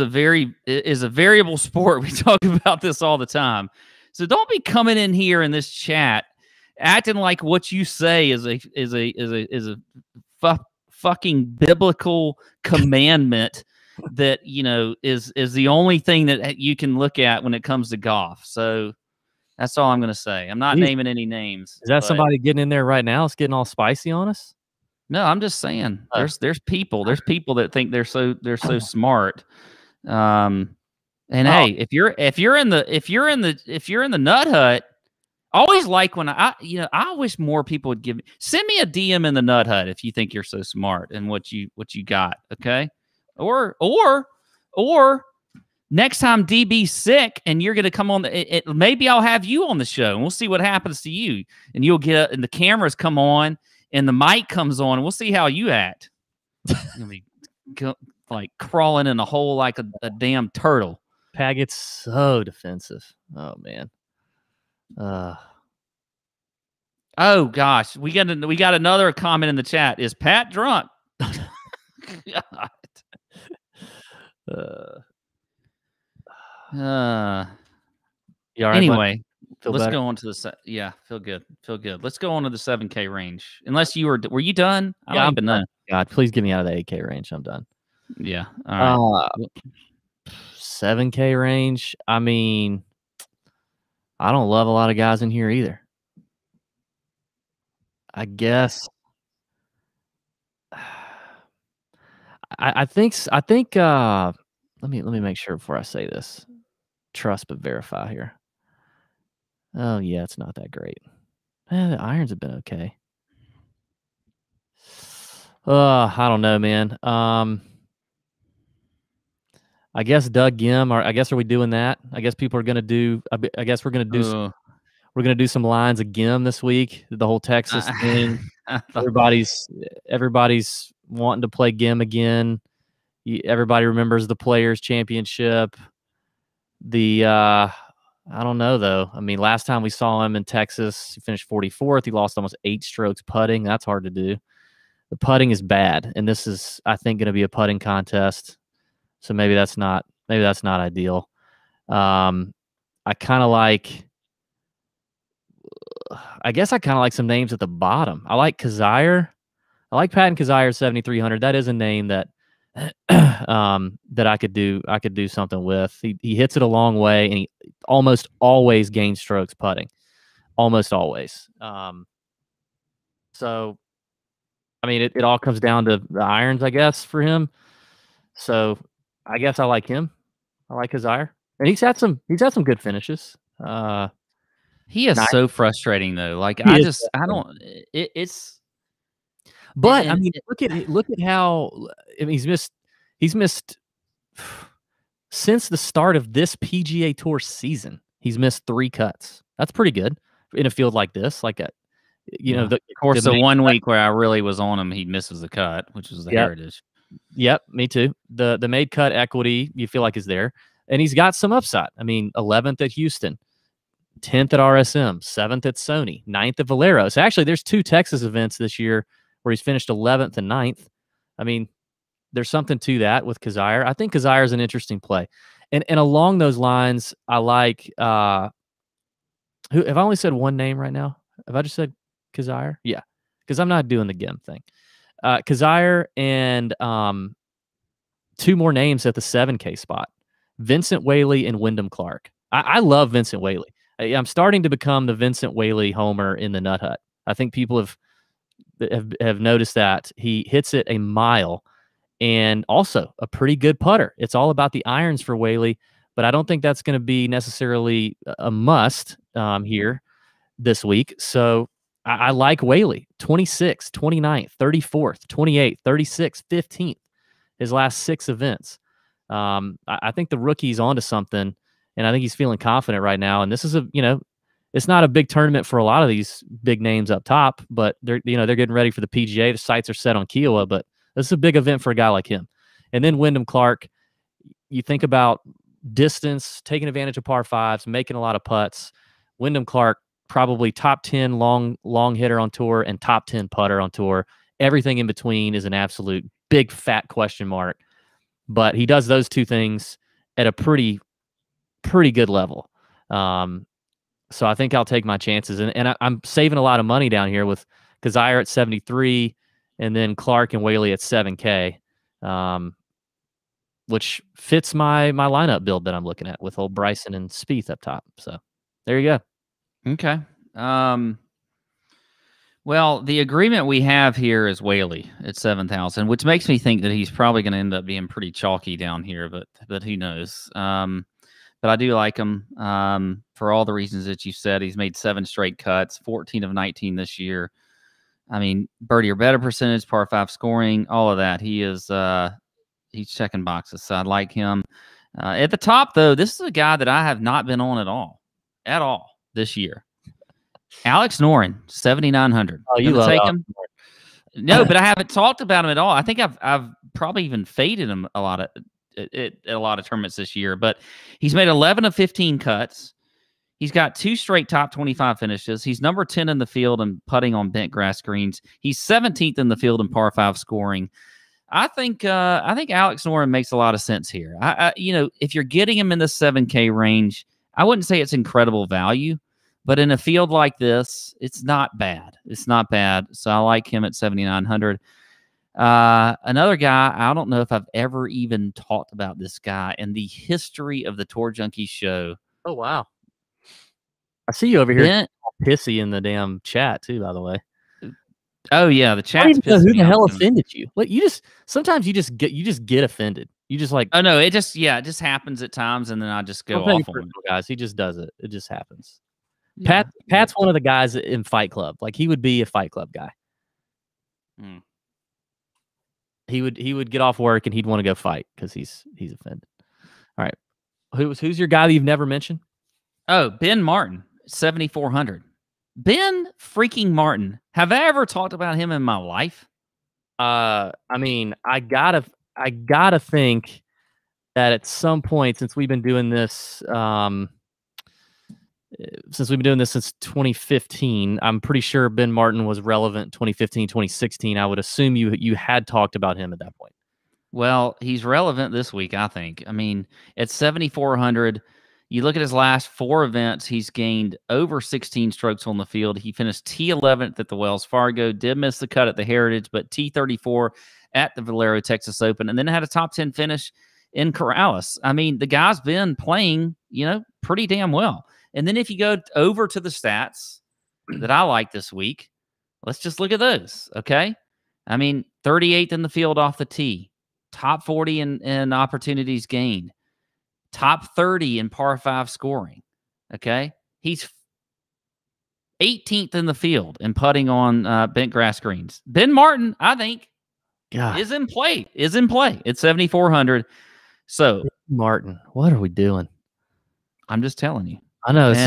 variable sport. We talk about this all the time. So don't be coming in here in this chat acting like what you say is a fucking biblical commandment that is the only thing that you can look at when it comes to golf. So that's all I'm going to say. I'm not naming any names.
Is that somebody getting in there right now? It's getting all spicy on us.
No, I'm just saying. There's people that think they're so smart. And hey, if you're in the nut hut. Always like when I wish more people would send me a DM in the Nut Hut if you think you're so smart and what you got, okay? Or next time DB's sick and you're gonna come on maybe I'll have you on the show and we'll see what happens to you and you'll get and the cameras come on and the mic comes on and we'll see how you act. You'll be like crawling in a hole like a damn turtle.
Pat gets so defensive. Oh man.
Oh gosh, we got another comment in the chat. Is Pat drunk? God.
You all right,
anyway, let's
better?
go on to the feel good. Let's go on to the 7K range. Unless were you done? I don't even know.
God, please get me out of the 8K range. I'm done.
Yeah. All right.
7K range. I mean, I don't love a lot of guys in here either. I guess. I think. Let me make sure before I say this. Trust but verify here. Oh yeah, it's not that great. The irons have been okay. I don't know, man. I guess Doug Gim, or I guess are we doing that? I guess people are gonna do. I guess we're gonna do. We're gonna do some lines of Gim this week. The whole Texas thing. Everybody's wanting to play Gim again. Everybody remembers the Players Championship. I don't know though. I mean, last time we saw him in Texas, he finished 44th. He lost almost 8 strokes putting. That's hard to do. The putting is bad, and this is, I think, going to be a putting contest. So maybe that's not ideal. I kind of like. I guess I kind of like some names at the bottom. I like Kazire. I like Patton Kazire 7,300. That is a name that that I could do something with. He hits it a long way, and he almost always gains strokes putting. Almost always. So, I mean, it all comes down to the irons, I guess, for him. So, I guess I like him. I like Kazire, and he's had some good finishes.
He is so frustrating though. Like it's.
But I mean, look at how he's missed since the start of this PGA Tour season. He's missed 3 cuts. That's pretty good in a field like this. Like of
course, the 1 week where I really was on him, he misses the cut, which was the Heritage.
Yep, me too. The made cut equity you feel like is there, and he's got some upside. I mean, 11th at Houston. 10th at RSM, 7th at Sony, 9th at Valero. So actually, there's 2 Texas events this year where he's finished 11th and 9th. I mean, there's something to that with Kazire. I think Kazire is an interesting play. And along those lines, I like who have I only said one name right now? Have I just said Kazire? Yeah, because I'm not doing the Gim thing. Kazire and 2 more names at the 7K spot. Vincent Whaley and Wyndham Clark. I love Vincent Whaley. I'm starting to become the Vincent Whaley homer in the Nut Hut. I think people have noticed that he hits it a mile, and also a pretty good putter. It's all about the irons for Whaley, but I don't think that's going to be necessarily a must here this week. So I like Whaley. 26th, 29th, 34th, 28th, 36th, 15th. His last 6 events. I think the rookie's onto something. And I think he's feeling confident right now. And this is it's not a big tournament for a lot of these big names up top, but they're getting ready for the PGA. The sights are set on Kiowa, but this is a big event for a guy like him. And then Wyndham Clark, you think about distance, taking advantage of par 5s, making a lot of putts. Wyndham Clark, probably top 10 long hitter on tour and top 10 putter on tour. Everything in between is an absolute big fat question mark. But he does those 2 things at a pretty good level. So I think I'll take my chances. And I'm saving a lot of money down here with Kazire at 73 and then Clark and Whaley at 7K, which fits my lineup build that I'm looking at with old Bryson and Spieth up top. So there you go.
Okay. Well, the agreement we have here is Whaley at 7,000, which makes me think that he's probably going to end up being pretty chalky down here, but who knows? But I do like him for all the reasons that you said. He's made 7 straight cuts, 14 of 19 this year. I mean, birdie or better percentage, par 5 scoring, all of that. He is he's checking boxes, so I like him. At the top, though, this is a guy that I have not been on at all this year. Alex Noren, 7,900.
Oh, you love
him? No, but I haven't talked about him at all. I think I've probably even faded him a lot of tournaments this year. But he's made 11 of 15 cuts. He's got 2 straight top 25 finishes. He's number 10 in the field in putting on bent grass greens. He's 17th in the field in par 5 scoring. I think Alex Noren makes a lot of sense here. If you're getting him in the 7K range, I wouldn't say it's incredible value. But in a field like this, it's not bad. It's not bad. So I like him at 7,900. Another guy, I don't know if I've ever even talked about this guy in the history of the Tour Junkies show.
Oh, wow. I see you over here
Ben,
pissy in the damn chat, too, by the way.
oh, yeah, the
I
chat's
don't even know who
pissing
the
me
hell
off.
offended you. Like, sometimes you just get offended. You just like,
Oh, no, it just happens at times, and then I just go
don't take
off
it
on
personal,
it.
guys. He just does it. It just happens.
Yeah.
Pat's one of the guys in Fight Club. Like, he would be a Fight Club guy.
Mm.
He would get off work and he'd want to go fight because he's offended. All right, who's your guy that you've never mentioned?
Oh, Ben Martin, 7,400. Ben freaking Martin. Have I ever talked about him in my life?
I mean, I gotta think that at some point, since we've been doing this, since 2015, I'm pretty sure Ben Martin was relevant in 2015, 2016. I would assume you had talked about him at that point.
Well, he's relevant this week, I think. I mean, at 7,400, you look at his last 4 events, he's gained over 16 strokes on the field. He finished T11th at the Wells Fargo, did miss the cut at the Heritage, but T34 at the Valero Texas Open, and then had a top 10 finish in Corrales. I mean, the guy's been playing, pretty damn well. And then if you go over to the stats that I like this week, let's just look at those, okay? I mean, 38th in the field off the tee, top 40 in opportunities gained, top 30 in par 5 scoring, okay? He's 18th in the field in putting on bent grass greens. Ben Martin, I think, is in play. It's 7,400. So,
Martin, what are we doing?
I'm just telling you.
I know.
This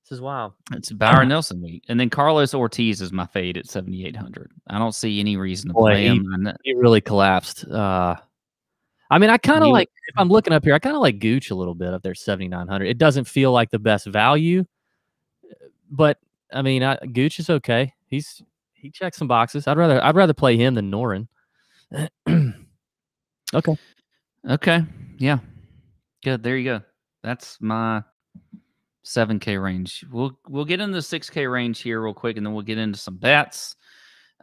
is wild.
It's Byron Nelson week. And then Carlos Ortiz is my fade at 7,800. I don't see any reason to play him.
He really collapsed. I mean, I kind of like, if I'm looking up here, I kind of like Gooch a little bit up there, 7,900. It doesn't feel like the best value, but I mean, Gooch is okay. He checks some boxes. I'd rather play him than Noren.
Okay. Yeah. Good. There you go. That's my 7K range. We'll get into the 6K range here real quick, and then we'll get into some bets.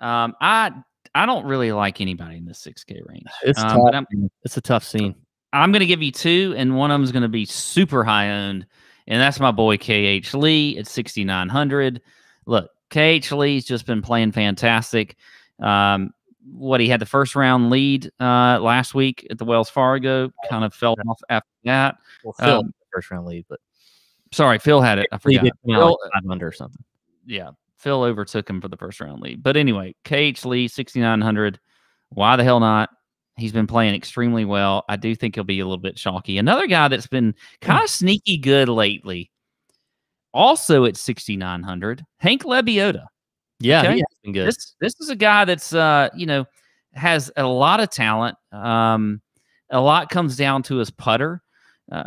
I don't really like anybody in the 6K range.
It's tough. It's a tough scene.
I'm going to give you 2, and one of them is going to be super high owned, and that's my boy KH Lee at 6,900. Look, KH Lee's just been playing fantastic. He had the first round lead last week at the Wells Fargo, kind of fell off after that.
Well, Phil first round lead, but
sorry, Phil had it. I forgot.
Phil, like 500 or something.
Yeah, Phil overtook him for the first round lead. But anyway, KH Lee, 6,900. Why the hell not? He's been playing extremely well. I do think he'll be a little bit chalky. Another guy that's been kind of sneaky good lately, also at 6,900, Hank Lebioda.
Yeah,
okay?
he has been good.
This is a guy that's has a lot of talent. A lot comes down to his putter,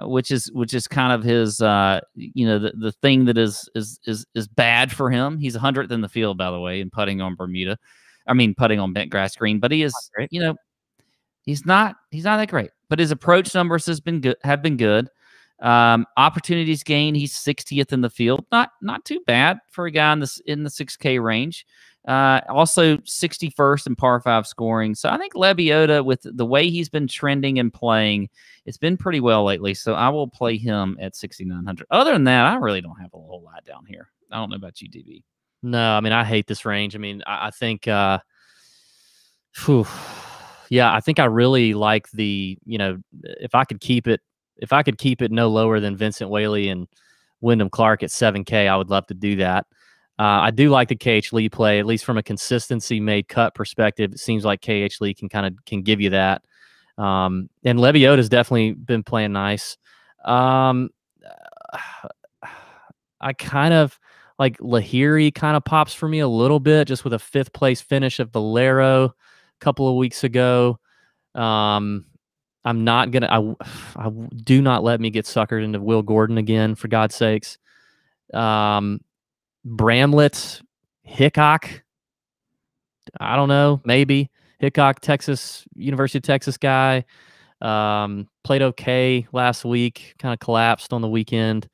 which is kind of his the thing that is bad for him. He's 100th in the field, by the way, in putting on putting on bent grass green. But he is he's not that great. But his approach numbers have been good. Opportunities gained, he's 60th in the field. Not too bad for a guy in the 6K range. Also 61st in par 5 scoring. So I think Lebioda, with the way he's been trending and playing, it's been pretty well lately. So I will play him at 6,900. Other than that, I really don't have a whole lot down here. I don't know about you, DB.
No, I mean, I hate this range. I mean, I think, I think I really like the, if I could keep it no lower than Vincent Whaley and Wyndham Clark at 7K, I would love to do that. I do like the KH Lee play, at least from a consistency made cut perspective. It seems like KH Lee can give you that. And Lebioda's definitely been playing nice. I kind of like Lahiri kind of pops for me a little bit, just with a 5th place finish of Valero a couple of weeks ago. I'm not gonna. I do not let me get suckered into Will Gordon again, for God's sakes. Bramlett, Hickok. I don't know. Maybe Hickok, University of Texas guy. Played okay last week. Kind of collapsed on the weekend.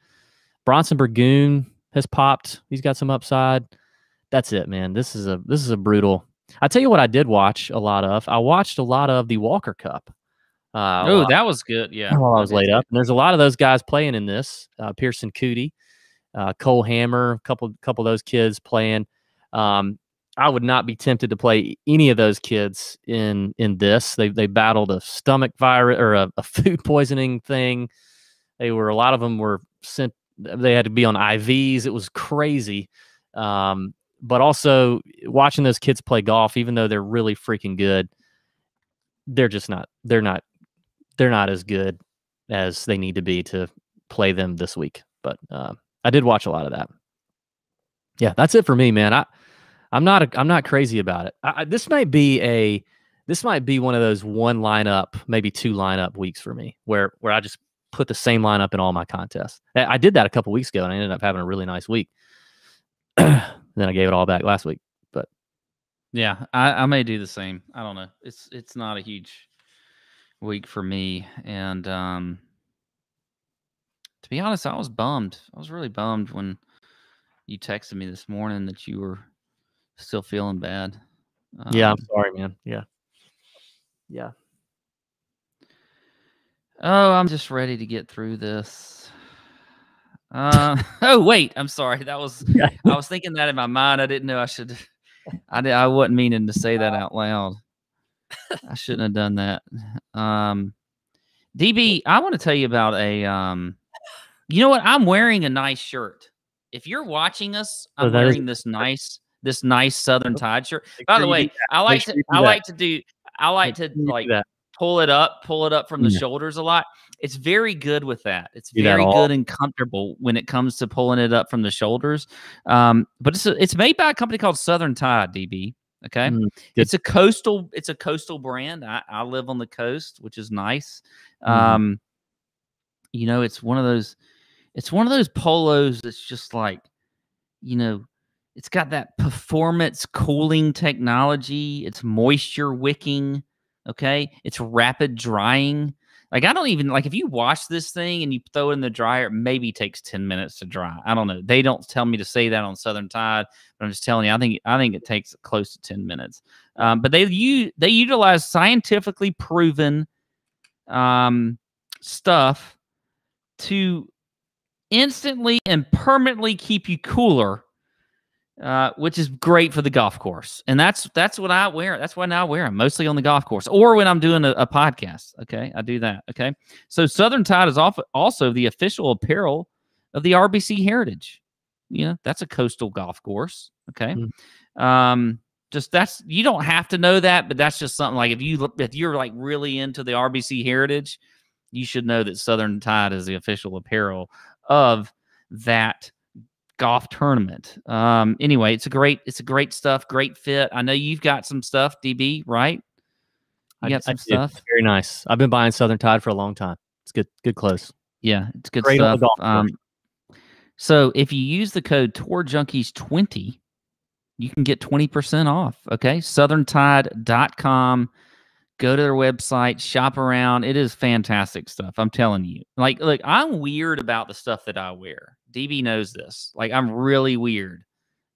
Bronson Burgoon has popped. He's got some upside. That's it, man. This is a brutal. I tell you what, I did watch a lot of. I watched a lot of the Walker Cup.
Oh, that was good. Yeah,
while I was laid up, and there's a lot of those guys playing in this. Pearson Cootie, Cole Hammer, a couple of those kids playing. I would not be tempted to play any of those kids in this. They battled a stomach virus or a food poisoning thing. A lot of them were sent. They had to be on IVs. It was crazy. But also watching those kids play golf, even though they're really freaking good, they're just not. They're not as good as they need to be to play them this week. But I did watch a lot of that. Yeah, that's it for me, man. I'm not crazy about it. This might be one of those one lineup, maybe two lineup weeks for me, where I just put the same lineup in all my contests. I did that a couple weeks ago, and I ended up having a really nice week. Then I gave it all back last week. But
yeah, I may do the same. I don't know. It's not a huge week for me, and to be honest, I was bummed. I was really bummed when you texted me this morning that you were still feeling bad.
Yeah, I'm sorry, man. Yeah.
Oh, I'm just ready to get through this. Oh wait, I'm sorry. That was I was thinking that in my mind. I didn't know I should. I wasn't meaning to say that out loud. I shouldn't have done that. DB, I want to tell you about a. You know what? I'm wearing a nice shirt. If you're watching us, I'm wearing this nice Southern Tide shirt. By the way, I like to pull it up from the shoulders a lot. It's very good with that. It's very good and comfortable when it comes to pulling it up from the shoulders. But it's made by a company called Southern Tide, DB. Okay. It's a coastal brand. I live on the coast, which is nice. You know, it's one of those polos that's just like, you know, it's got that performance cooling technology. It's moisture wicking. Okay. It's rapid drying. Like, I don't even like if you wash this thing and you throw it in the dryer, it maybe takes 10 minutes to dry. I don't know. They don't tell me to say that on Southern Tide, but I'm just telling you, I think it takes close to 10 minutes. But they utilize scientifically proven stuff to instantly and permanently keep you cooler, which is great for the golf course. And that's what I wear. That's why now I wear them, mostly on the golf course or when I'm doing a podcast. Okay, I do that. Okay, so Southern Tide is also the official apparel of the RBC Heritage. You know, that's a coastal golf course. Okay, just you don't have to know that, but that's just something like if you're like really into the RBC Heritage, you should know that Southern Tide is the official apparel of that golf tournament. Anyway, it's a great stuff, great fit. I know you've got some stuff, DB, right? You got some stuff.
It's very nice. I've been buying Southern Tide for a long time. It's good clothes.
Yeah, it's good stuff. So if you use the code Tour Junkies 20, you can get 20% off. Okay, southerntide.com. Go to their website, shop around. It is fantastic stuff. I'm telling you. Like, look, I'm weird about the stuff that I wear. DB knows this. Like, I'm really weird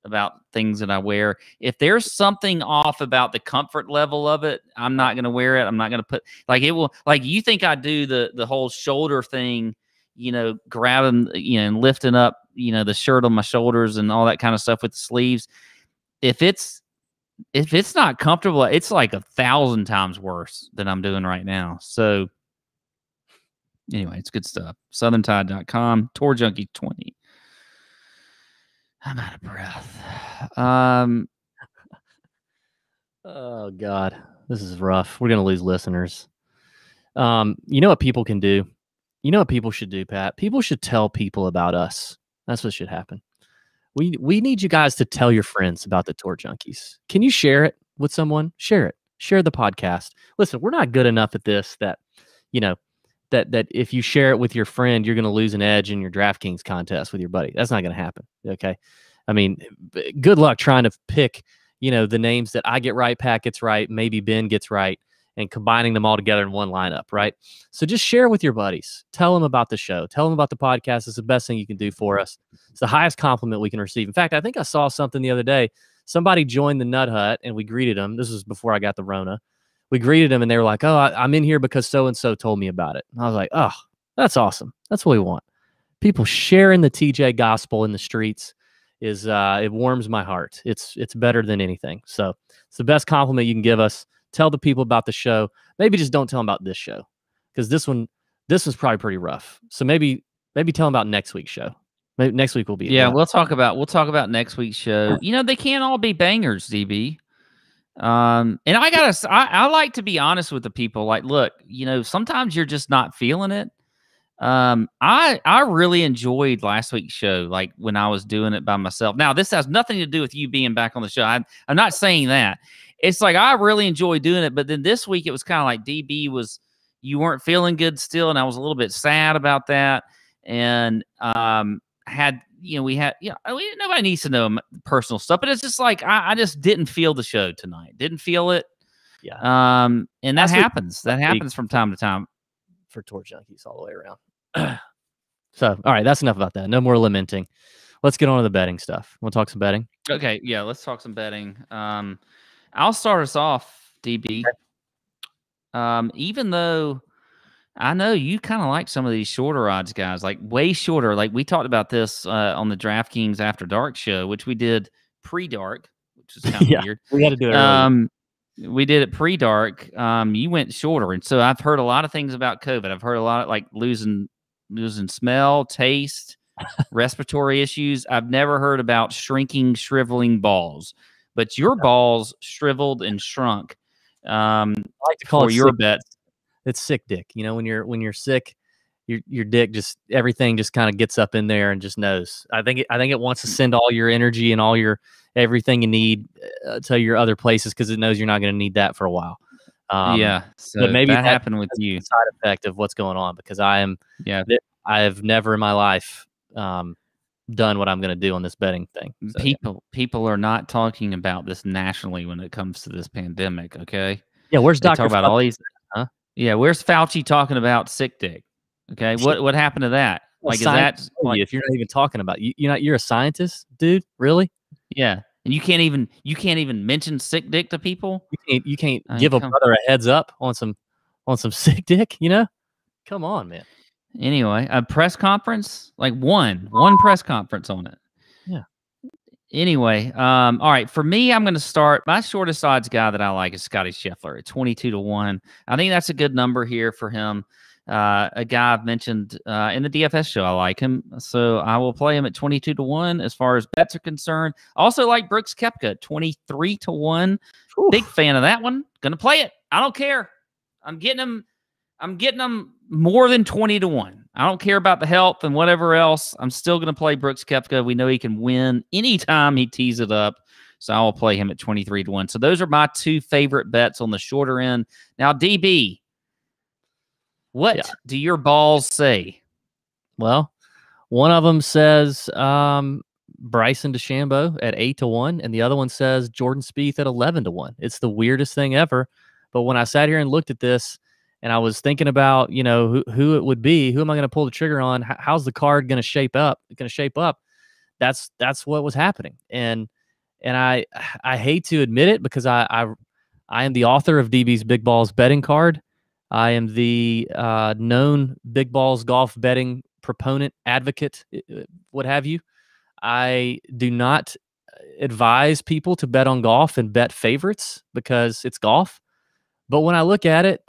about things that I wear. If there's something off about the comfort level of it, I'm not going to wear it. I'm not going to put, like, it will, like, you think I do the whole shoulder thing, you know, grabbing, you know, and lifting up, you know, the shirt on my shoulders and all that kind of stuff with the sleeves. If it's not comfortable, it's like 1,000 times worse than I'm doing right now. So anyway, it's good stuff. southerntide.com, Tour Junkies 20. I'm out of breath.
Oh God, this is rough. We're going to lose listeners. You know what people can do? You know what people should do, Pat? People should tell people about us. That's what should happen. We need you guys to tell your friends about the Tour Junkies. Can you share it with someone? Share it. Share the podcast. Listen, we're not good enough at this that, you know, that if you share it with your friend, you're going to lose an edge in your DraftKings contest with your buddy. That's not going to happen. Okay. I mean, good luck trying to pick, you know, the names that I get right, Pat gets right, maybe Ben gets right, and combining them all together in one lineup, right? So just share with your buddies. Tell them about the show. Tell them about the podcast. It's the best thing you can do for us. It's the highest compliment we can receive. In fact, I think I saw something the other day. somebody joined the Nut Hut and we greeted them. This was before I got the Rona. We greeted them and they were like, "Oh, I'm in here because so-and-so told me about it." And I was like, "Oh, that's awesome. That's what we want." People sharing the TJ gospel in the streets is it warms my heart. It's better than anything. So it's the best compliment you can give us. Tell the people about the show. Maybe just don't tell them about this show, because this was probably pretty rough. So maybe tell them about next week's show. Maybe next week will be
we'll talk about next week's show. They can't all be bangers, DB. And I like to be honest with the people. Like, look, sometimes you're just not feeling it. I really enjoyed last week's show, like when I was doing it by myself. Now, this has nothing to do with you being back on the show. I'm not saying that. It's like I really enjoyed doing it, but then this week it was kind of like you weren't feeling good still, and I was a little bit sad about that. And nobody needs to know personal stuff, but it's just like I just didn't feel the show tonight. Didn't feel it.
Yeah.
And that happens. That happens from time to time
for Tour Junkies all the way around. So, all right, that's enough about that. No more lamenting. Let's get on to the betting stuff. Want to talk some betting?
Okay, yeah, let's talk some betting. I'll start us off, DB. Even though I know you kind of like some of these shorter odds guys, like way shorter. Like we talked about this on the DraftKings After Dark show, which we did pre-dark, which is kind of weird.
We had to do it early.
We did it pre-dark. You went shorter, and so I've heard a lot of things about COVID. I've heard a lot of like losing smell, taste, respiratory issues. I've never heard about shriveling balls, but your balls shriveled and shrunk.
I like to call
for
it
your
sick.
bets.
It's sick dick. When you're sick, your dick just everything just kind of gets up in there and just knows. I think it wants to send all your energy and all your everything you need to your other places, because it knows you're not going to need that for a while.
So
but maybe
that happened with you.
Side effect of what's going on, because I have never in my life done what I'm going to do on this betting thing. So,
people are not talking about this nationally when it comes to this pandemic. Okay.
Yeah. Where's
They
Dr.
talk about all these? Huh? Yeah. Where's Fauci talking about sick dick? Okay. What happened to that? Like, is that like,
if you're not even talking about you're a scientist, dude? Really?
Yeah. And you can't even mention sick dick to people.
You can't give a brother a heads up on some sick dick. Come on, man.
Anyway, a press conference, like one press conference on it.
Yeah.
Anyway, all right. For me, I'm going to start. My shortest odds guy that I like is Scotty Scheffler at 22-1. I think that's a good number here for him. A guy I've mentioned in the DFS show. I like him, so I will play him at 22-1 as far as bets are concerned. Also like Brooks Koepka at 23-1. Big fan of that one. Gonna play it. I don't care. I'm getting him more than 20-1. I don't care about the health and whatever else. I'm still gonna play Brooks Koepka. We know he can win anytime he tees it up. So I will play him at 23-1. So those are my two favorite bets on the shorter end. Now, DB, what do your balls say?
Well, one of them says Bryson DeChambeau at 8-1, and the other one says Jordan Spieth at 11-1. It's the weirdest thing ever. But when I sat here and looked at this, and I was thinking about who it would be, who am I going to pull the trigger on? How's the card going to shape up? That's what was happening, and I hate to admit it, because I am the author of DB's Big Balls betting card. I am the known Big Balls golf betting proponent, advocate, what have you. I do not advise people to bet on golf and bet favorites, because it's golf. But when I look at it,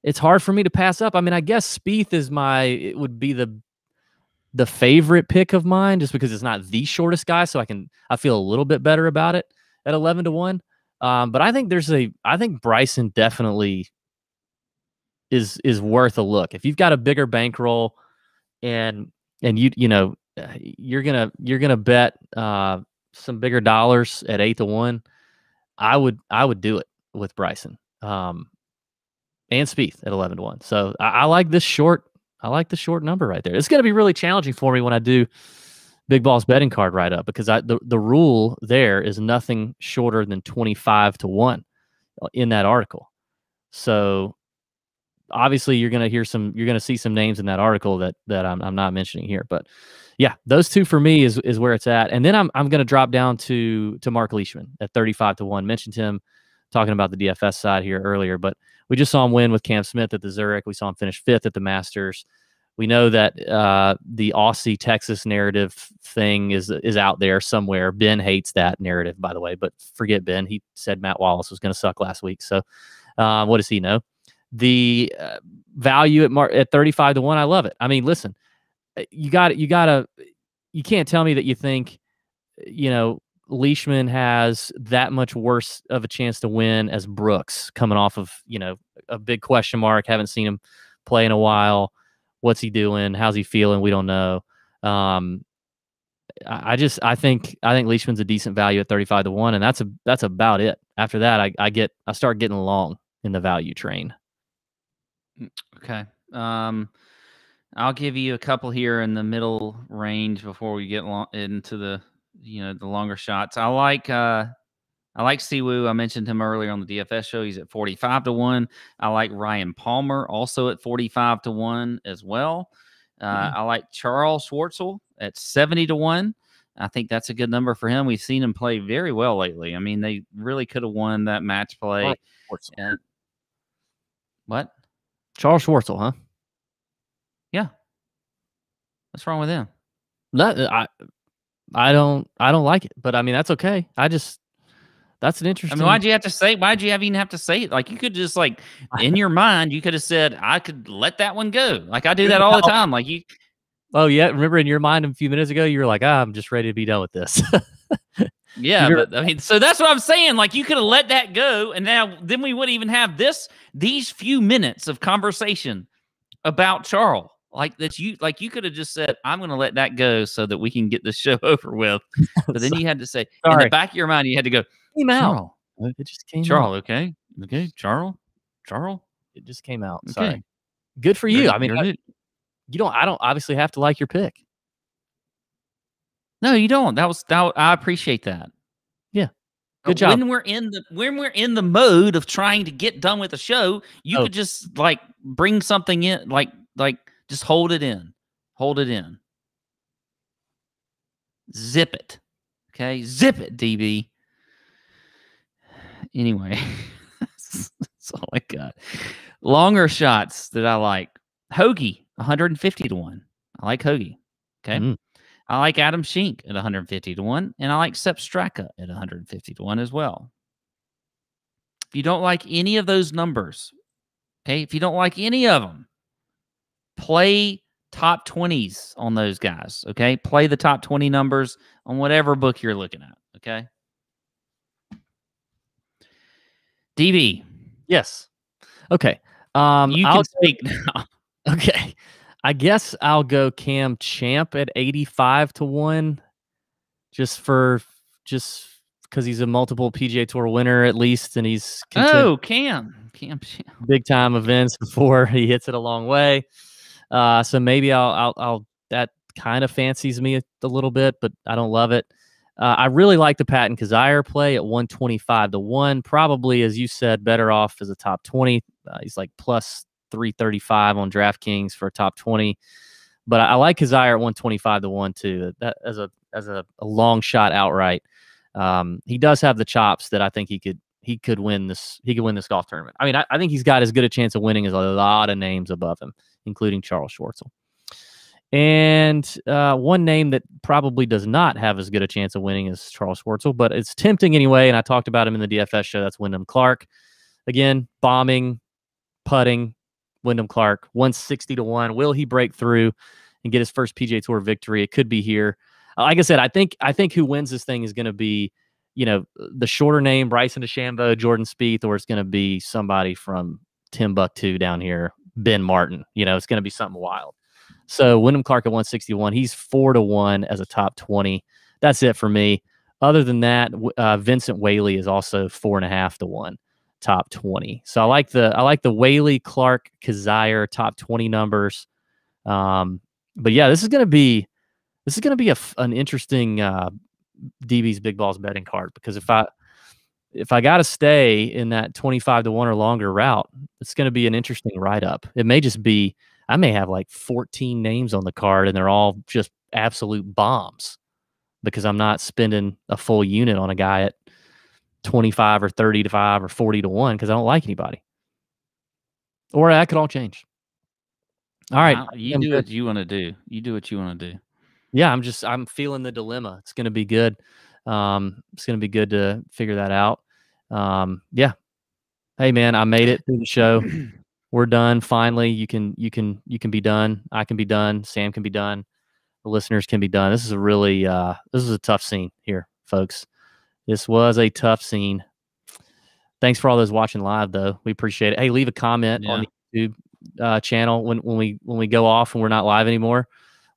it's hard for me to pass up. I mean, I guess Spieth it would be the favorite pick of mine, just because it's not the shortest guy, so I feel a little bit better about it at 11-1. But I think Bryson definitely is worth a look. If you've got a bigger bankroll and you're gonna bet some bigger dollars at 8-1, I would do it with Bryson and Spieth at 11-1. So I like this short. I like the short number right there. It's going to be really challenging for me when I do Big Balls betting card right up, because the rule there is nothing shorter than 25-1 in that article. So obviously you're going to see some names in that article that I'm not mentioning here, but yeah, those two for me is where it's at. And then I'm going to drop down to Mark Leishman at 35-1. Mentioned him talking about the DFS side here earlier, but we just saw him win with Cam Smith at the Zurich. We saw him finish 5th at the Masters. We know that the Aussie Texas narrative thing is out there somewhere. Ben hates that narrative, by the way, but forget Ben. He said Matt Wallace was going to suck last week. So what does he know? The value at 35-1, I love it. I mean, listen, you can't tell me that you think, Leishman has that much worse of a chance to win as Brooks, coming off of, a big question mark. Haven't seen him play in a while. What's he doing? How's he feeling? We don't know. I think Leishman's a decent value at 35-1, and that's about it. After that, I start getting along in the value train.
Okay. I'll give you a couple here in the middle range before we get into the the longer shots. I like Siwoo. I mentioned him earlier on the DFS show. He's at 45-1. I like Ryan Palmer, also at 45-1 as well. I like Charles Schwartzel at 70-1. I think that's a good number for him. We've seen him play very well lately. I mean, they really could have won that match play. And what?
Charles Schwartzel, huh?
Yeah. What's wrong with him?
I don't like it, but I mean, that's okay. That's an interesting.
I mean, why'd you even have to say it? Like, you could just, like, in your mind, you could have said, I could let that one go. Like, I do that all the time. Like, you.
Oh yeah, remember in your mind a few minutes ago, you were like, I'm just ready to be done with this.
Yeah, but I mean, so that's what I'm saying. Like, you could have let that go, and then we wouldn't even have these few minutes of conversation about Charles. Like, you could have just said, I'm going to let that go so that we can get the show over with. But then you had to say, in the back of your mind, you had to go,
Charles. It just came
Charles,
out.
okay, Charles.
It just came out.
Okay.
Sorry. Good for you. I mean, I don't obviously have to like your pick.
No, you don't. I appreciate that.
Yeah. Good job.
When we're in the mode of trying to get done with the show, you could just, like, bring something in, like just hold it in. Zip it. Okay? Zip it, DB. Anyway, that's all I got. Longer shots that I like. Hoagie, 150-1. I like Hoagie. Okay?
Mm.
I like Adam Schenk at 150-1, and I like Sepp Straka at 150-1 as well. If you don't like any of those numbers, okay, if you don't like any of them, play top 20s on those guys, okay? Play the top 20 numbers on whatever book you're looking at, okay? DB.
Yes. Okay.
You can speak now.
Okay. I guess I'll go Cam Champ at 85-1 just because he's a multiple PGA Tour winner at least, and he's
Cam Champ.
Big time events before he hits it a long way. So maybe I'll that kind of fancies me a little bit, but I don't love it. I really like the Patton Kizzire play at 125-1. Probably, as you said, better off as a top 20. He's like plus 335 on DraftKings for a top 20. But I like Kizzire at 125-1 too. That as a long shot outright. He does have the chops that I think he could win this. He could win this golf tournament. I mean, I think he's got as good a chance of winning as a lot of names above him, including Charles Schwartzel. And one name that probably does not have as good a chance of winning as Charles Schwartzel, but it's tempting anyway. And I talked about him in the DFS show. That's Wyndham Clark. Again, bombing, putting. Wyndham Clark, 160-1. Will he break through and get his first PGA Tour victory? It could be here. Like I said, I think who wins this thing is going to be, the shorter name, Bryson DeChambeau, Jordan Spieth, or it's going to be somebody from Timbuktu down here, Ben Martin. It's going to be something wild. So Wyndham Clark at 161. He's 4-1 as a top 20. That's it for me. Other than that, Vincent Whaley is also 4.5-1. Top 20. So I like the Whaley, Clark, Kizzire top 20 numbers. But yeah, this is going to be an interesting DB's Big Balls betting card, because if I got to stay in that 25 to 1 or longer route, it's going to be an interesting write up. It may just be, I may have like 14 names on the card and they're all just absolute bombs because I'm not spending a full unit on a guy at 25 or 30 to 5 or 40 to 1 because I don't like anybody. Or that could all change. All right.
You do what you want to do. You do what you want to do.
Yeah, I'm feeling the dilemma. It's going to be good. It's going to be good to figure that out. Yeah. Hey man, I made it through the show. We're done. Finally, you can be done. I can be done. Sam can be done. The listeners can be done. This is a tough scene here, folks. This was a tough scene. Thanks for all those watching live though. We appreciate it. Hey, leave a comment on the YouTube channel when we go off and we're not live anymore.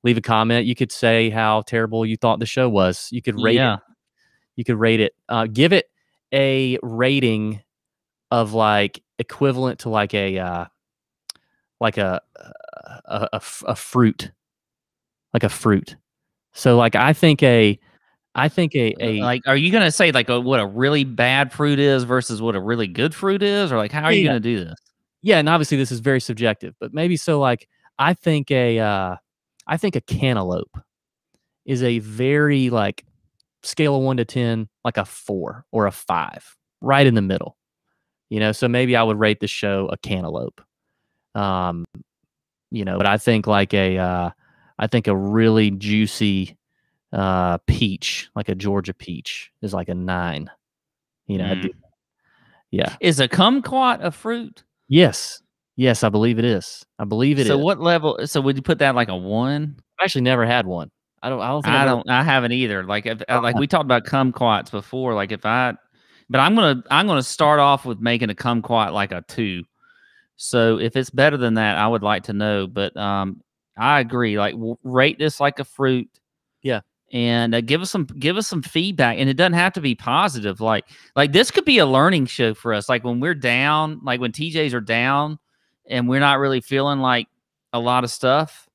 Leave a comment. You could say how terrible you thought the show was. You could rate it. You could rate it. Give it a rating of like equivalent to like a fruit, like a fruit. So like I think a
like, are you gonna say like what a really bad fruit is versus what a really good fruit is, or like how are you gonna do this?
Yeah, and obviously this is very subjective, but maybe so. Like I think a cantaloupe is a very like scale of 1 to 10, like a 4 or a 5, right in the middle. You know, so maybe I would rate the show a cantaloupe. You know, but I think like a really juicy peach, like a Georgia peach, is like a 9. You know, yeah.
Is a kumquat a fruit?
Yes, I believe it is. I believe it is.
So what level? So would you put that like a 1?
I've actually never had one.
I haven't either. Like like we talked about kumquats before. Like but I'm gonna start off with making a kumquat like a 2. So if it's better than that, I would like to know. But I agree. Like rate this like a fruit.
Yeah.
And give us some feedback, and it doesn't have to be positive. Like this could be a learning show for us. Like when we're down, like when TJs are down, and we're not really feeling like a lot of stuff.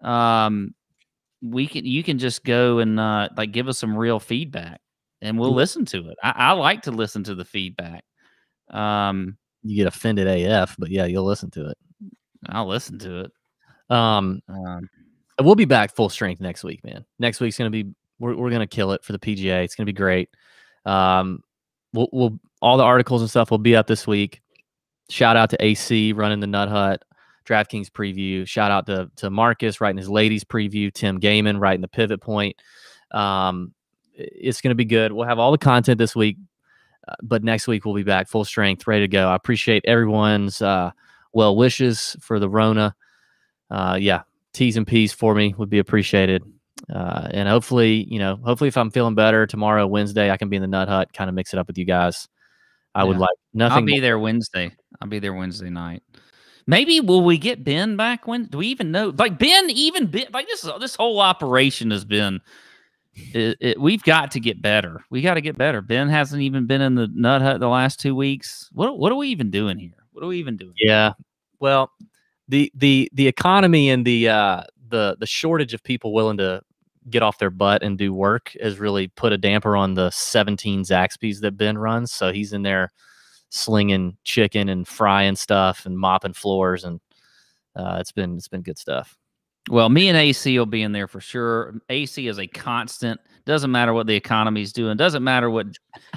You can just go and like give us some real feedback, and we'll listen to it. I like to listen to the feedback.
You get offended AF, but yeah, you'll listen to it.
I'll listen to it.
We'll be back full strength next week, man. Next week's gonna be we're gonna kill it for the PGA. It's gonna be great. We'll all the articles and stuff will be up this week. Shout out to AC running the Nut Hut DraftKings preview. Shout out to Marcus writing his ladies preview. Tim Gaiman writing the pivot point. It's gonna be good. We'll have all the content this week, but next week we'll be back full strength, ready to go. I appreciate everyone's well wishes for the Rona. Yeah. T's and P's for me would be appreciated. And hopefully if I'm feeling better tomorrow, Wednesday, I can be in the Nut Hut, kind of mix it up with you guys. I would like nothing.
I'll be there Wednesday. I'll be there Wednesday night. Maybe will we get Ben back? When do we even know? Like Ben, like this whole operation has been. We've got to get better. We got to get better. Ben hasn't even been in the Nut Hut the last 2 weeks. What are we even doing here? What are we even doing?
Yeah. Well, the economy and the shortage of people willing to get off their butt and do work has really put a damper on the 17 Zaxby's that Ben runs. So he's in there slinging chicken and frying stuff and mopping floors, and it's been good stuff.
Well, me and AC will be in there for sure. AC is a constant. Doesn't matter what the economy's doing. Doesn't matter what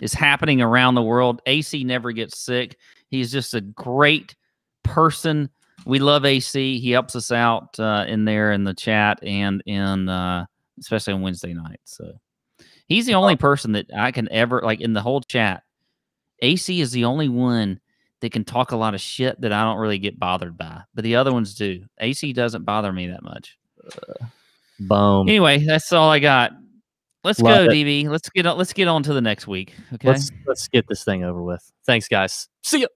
is happening around the world. AC never gets sick. He's just a great person. We love AC. He helps us out in there in the chat and in especially on Wednesday night. So he's the only person that I can ever like in the whole chat. AC is the only one that can talk a lot of shit that I don't really get bothered by, but the other ones do. AC doesn't bother me that much.
Boom.
Anyway, that's all I got. Let's go, DB. Let's get on to the next week. Okay.
Let's get this thing over with. Thanks, guys. See ya.